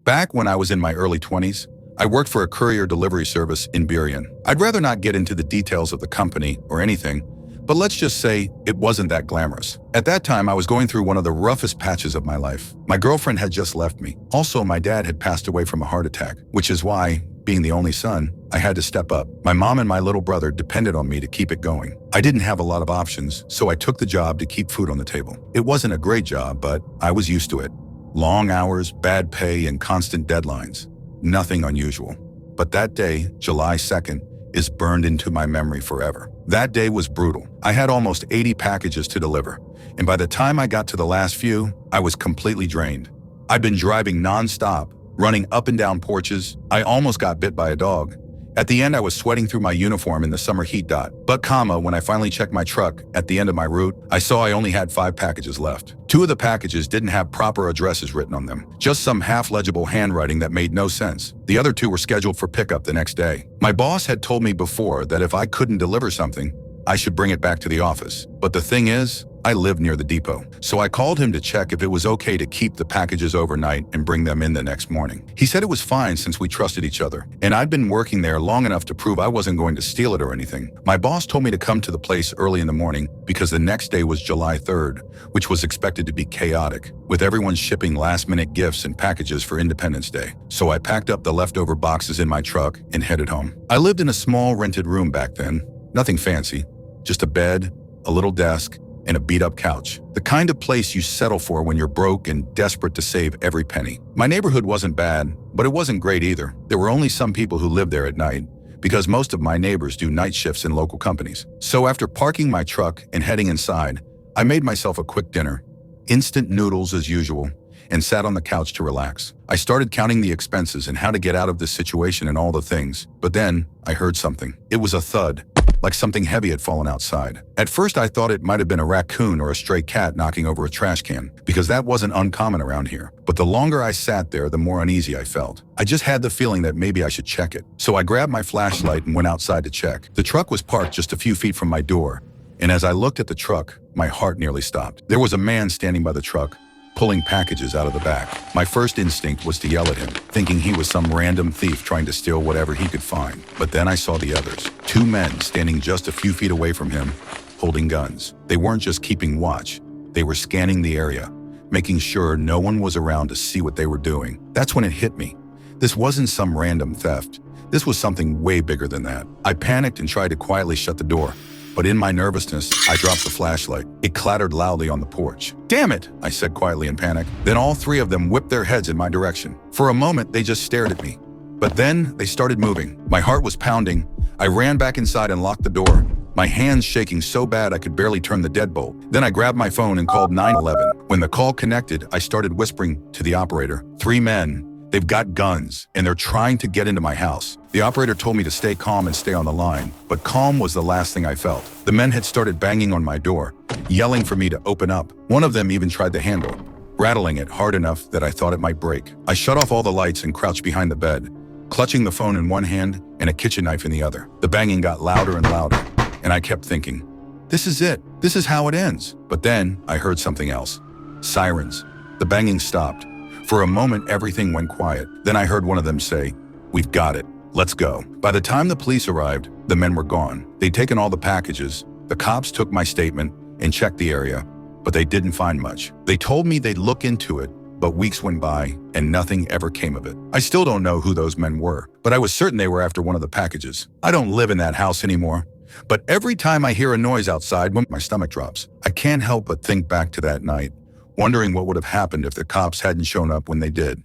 Back when I was in my early 20s, I worked for a courier delivery service in Burien. I'd rather not get into the details of the company or anything, but let's just say it wasn't that glamorous. At that time, I was going through one of the roughest patches of my life. My girlfriend had just left me. Also, my dad had passed away from a heart attack, which is why, being the only son, I had to step up. My mom and my little brother depended on me to keep it going. I didn't have a lot of options, so I took the job to keep food on the table. It wasn't a great job, but I was used to it. Long hours, bad pay, and constant deadlines. Nothing unusual. But that day, July 2nd, is burned into my memory forever. That day was brutal. I had almost 80 packages to deliver, and by the time I got to the last few, I was completely drained. I'd been driving non-stop, running up and down porches. I almost got bit by a dog. At the end, I was sweating through my uniform in the summer heat dot. But when I finally checked my truck at the end of my route, I saw I only had 5 packages left. 2 of the packages didn't have proper addresses written on them, just some half-legible handwriting that made no sense. The other 2 were scheduled for pickup the next day. My boss had told me before that if I couldn't deliver something, I should bring it back to the office. But the thing is, I lived near the depot, so I called him to check if it was okay to keep the packages overnight and bring them in the next morning. He said it was fine since we trusted each other, and I'd been working there long enough to prove I wasn't going to steal it or anything. My boss told me to come to the place early in the morning because the next day was July 3rd, which was expected to be chaotic, with everyone shipping last-minute gifts and packages for Independence Day. So I packed up the leftover boxes in my truck and headed home. I lived in a small rented room back then, nothing fancy, just a bed, a little desk, and a beat-up couch. The kind of place you settle for when you're broke and desperate to save every penny. My neighborhood wasn't bad, but it wasn't great either. There were only some people who lived there at night, because most of my neighbors do night shifts in local companies. So after parking my truck and heading inside, I made myself a quick dinner, instant noodles as usual, and sat on the couch to relax. I started counting the expenses and how to get out of this situation and all the things. But then I heard something. It was a thud, like something heavy had fallen outside. At first, I thought it might have been a raccoon or a stray cat knocking over a trash can, because that wasn't uncommon around here. But the longer I sat there, the more uneasy I felt. I just had the feeling that maybe I should check it. So I grabbed my flashlight and went outside to check. The truck was parked just a few feet from my door, and as I looked at the truck, my heart nearly stopped. There was a man standing by the truck, pulling packages out of the back. My first instinct was to yell at him, thinking he was some random thief trying to steal whatever he could find. But then I saw the others. 2 men standing just a few feet away from him, holding guns. They weren't just keeping watch. They were scanning the area, making sure no one was around to see what they were doing. That's when it hit me. This wasn't some random theft. This was something way bigger than that. I panicked and tried to quietly shut the door. But in my nervousness, I dropped the flashlight. It clattered loudly on the porch. "Damn it," I said quietly in panic. Then all 3 of them whipped their heads in my direction. For a moment, they just stared at me. But then they started moving. My heart was pounding. I ran back inside and locked the door, my hands shaking so bad I could barely turn the deadbolt. Then I grabbed my phone and called 911. When the call connected, I started whispering to the operator, "3 men. They've got guns, and they're trying to get into my house." The operator told me to stay calm and stay on the line, but calm was the last thing I felt. The men had started banging on my door, yelling for me to open up. One of them even tried the handle, rattling it hard enough that I thought it might break. I shut off all the lights and crouched behind the bed, clutching the phone in one hand and a kitchen knife in the other. The banging got louder and louder, and I kept thinking, this is it. This is how it ends. But then I heard something else. Sirens. The banging stopped. For a moment, everything went quiet. Then I heard one of them say, "We've got it. Let's go." By the time the police arrived, the men were gone. They'd taken all the packages. The cops took my statement and checked the area, but they didn't find much. They told me they'd look into it, but weeks went by and nothing ever came of it. I still don't know who those men were, but I was certain they were after one of the packages. I don't live in that house anymore, but every time I hear a noise outside, my stomach drops. I can't help but think back to that night, wondering what would have happened if the cops hadn't shown up when they did.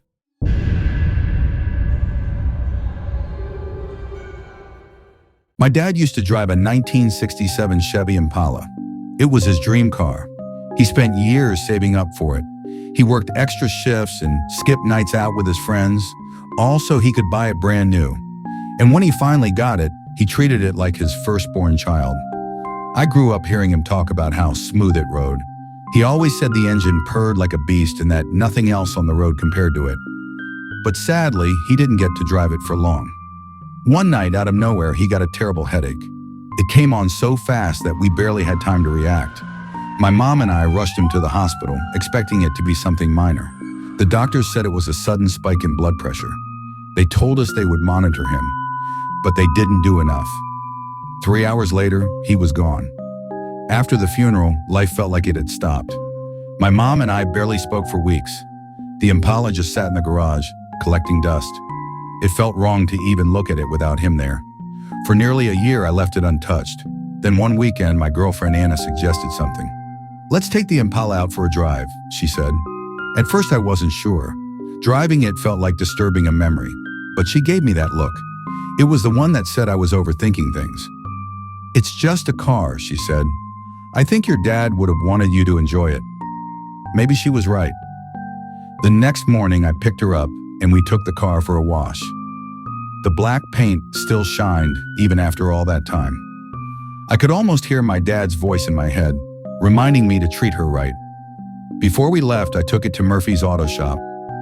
My dad used to drive a 1967 Chevy Impala. It was his dream car. He spent years saving up for it. He worked extra shifts and skipped nights out with his friends, all so he could buy it brand new. And when he finally got it, he treated it like his firstborn child. I grew up hearing him talk about how smooth it rode. He always said the engine purred like a beast and that nothing else on the road compared to it. But sadly, he didn't get to drive it for long. One night, out of nowhere, he got a terrible headache. It came on so fast that we barely had time to react. My mom and I rushed him to the hospital, expecting it to be something minor. The doctors said it was a sudden spike in blood pressure. They told us they would monitor him, but they didn't do enough. 3 hours later, he was gone. After the funeral, life felt like it had stopped. My mom and I barely spoke for weeks. The Impala just sat in the garage, collecting dust. It felt wrong to even look at it without him there. For nearly a year, I left it untouched. Then one weekend, my girlfriend Anna suggested something. "Let's take the Impala out for a drive," she said. At first, I wasn't sure. Driving it felt like disturbing a memory, but she gave me that look. It was the one that said I was overthinking things. "It's just a car," she said. "I think your dad would have wanted you to enjoy it." Maybe she was right. The next morning, I picked her up and we took the car for a wash. The black paint still shined even after all that time. I could almost hear my dad's voice in my head, reminding me to treat her right. Before we left, I took it to Murphy's auto shop.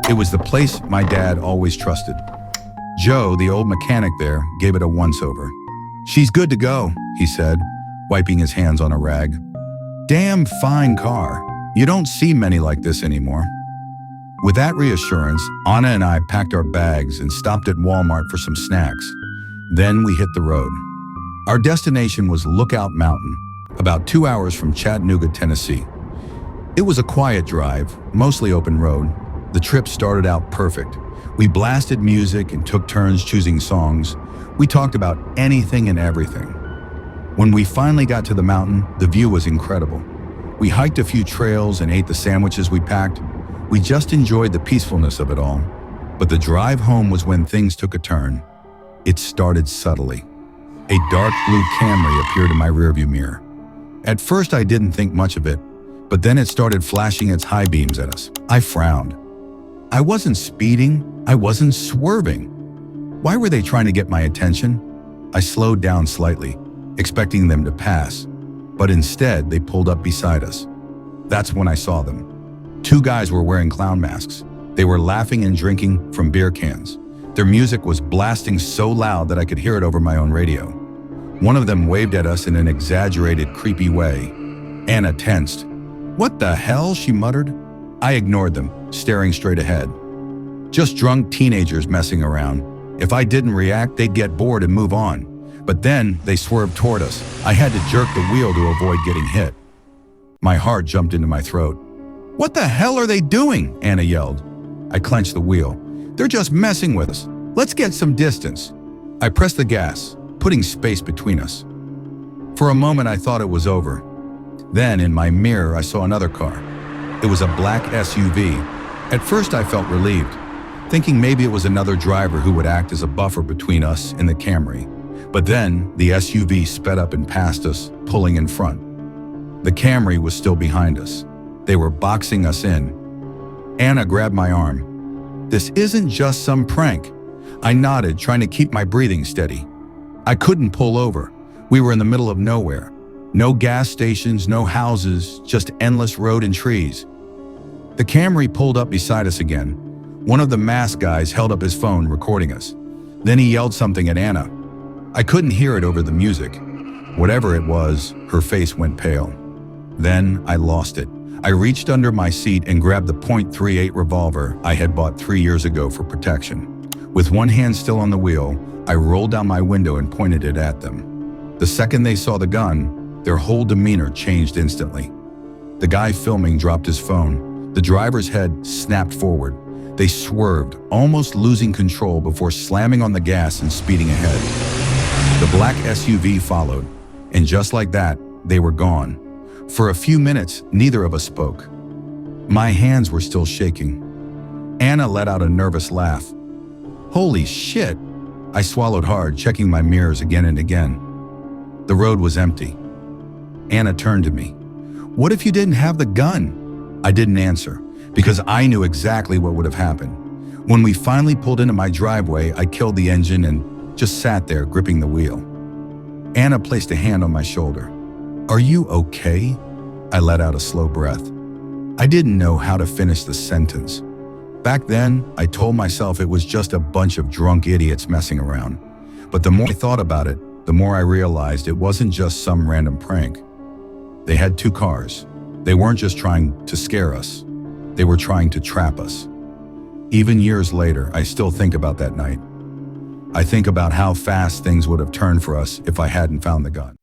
It was the place my dad always trusted. Joe, the old mechanic there, gave it a once-over. "She's good to go," he said, wiping his hands on a rag. "Damn fine car. You don't see many like this anymore." With that reassurance, Anna and I packed our bags and stopped at Walmart for some snacks. Then we hit the road. Our destination was Lookout Mountain, about 2 hours from Chattanooga, Tennessee. It was a quiet drive, mostly open road. The trip started out perfect. We blasted music and took turns choosing songs. We talked about anything and everything. When we finally got to the mountain, the view was incredible. We hiked a few trails and ate the sandwiches we packed. We just enjoyed the peacefulness of it all. But the drive home was when things took a turn. It started subtly. A dark blue Camry appeared in my rearview mirror. At first, I didn't think much of it, but then it started flashing its high beams at us. I frowned. I wasn't speeding. I wasn't swerving. Why were they trying to get my attention? I slowed down slightly, expecting them to pass, but instead they pulled up beside us. That's when I saw them. 2 guys were wearing clown masks. They were laughing and drinking from beer cans. Their music was blasting so loud that I could hear it over my own radio. One of them waved at us in an exaggerated, creepy way. Anna tensed. "What the hell?" she muttered. I ignored them, staring straight ahead. Just drunk teenagers messing around. If I didn't react, they'd get bored and move on. But then they swerved toward us. I had to jerk the wheel to avoid getting hit. My heart jumped into my throat. "What the hell are they doing?" Anna yelled. I clenched the wheel. "They're just messing with us. Let's get some distance." I pressed the gas, putting space between us. For a moment, I thought it was over. Then, in my mirror, I saw another car. It was a black SUV. At first, I felt relieved, thinking maybe it was another driver who would act as a buffer between us and the Camry. But then, the SUV sped up and passed us, pulling in front. The Camry was still behind us. They were boxing us in. Anna grabbed my arm. "This isn't just some prank." I nodded, trying to keep my breathing steady. I couldn't pull over. We were in the middle of nowhere. No gas stations, no houses, just endless road and trees. The Camry pulled up beside us again. One of the masked guys held up his phone, recording us. Then he yelled something at Anna. I couldn't hear it over the music. Whatever it was, her face went pale. Then I lost it. I reached under my seat and grabbed the .38 revolver I had bought 3 years ago for protection. With one hand still on the wheel, I rolled down my window and pointed it at them. The second they saw the gun, their whole demeanor changed instantly. The guy filming dropped his phone. The driver's head snapped forward. They swerved, almost losing control before slamming on the gas and speeding ahead. The black SUV followed, and just like that, they were gone. For a few minutes, neither of us spoke. My hands were still shaking. Anna let out a nervous laugh. "Holy shit!" I swallowed hard, checking my mirrors again and again. The road was empty. Anna turned to me. "What if you didn't have the gun?" I didn't answer, because I knew exactly what would have happened. When we finally pulled into my driveway, I killed the engine and just sat there, gripping the wheel. Anna placed a hand on my shoulder. "Are you okay?" I let out a slow breath. I didn't know how to finish the sentence. Back then, I told myself it was just a bunch of drunk idiots messing around. But the more I thought about it, the more I realized it wasn't just some random prank. They had 2 cars. They weren't just trying to scare us. They were trying to trap us. Even years later, I still think about that night. I think about how fast things would have turned for us if I hadn't found the gun.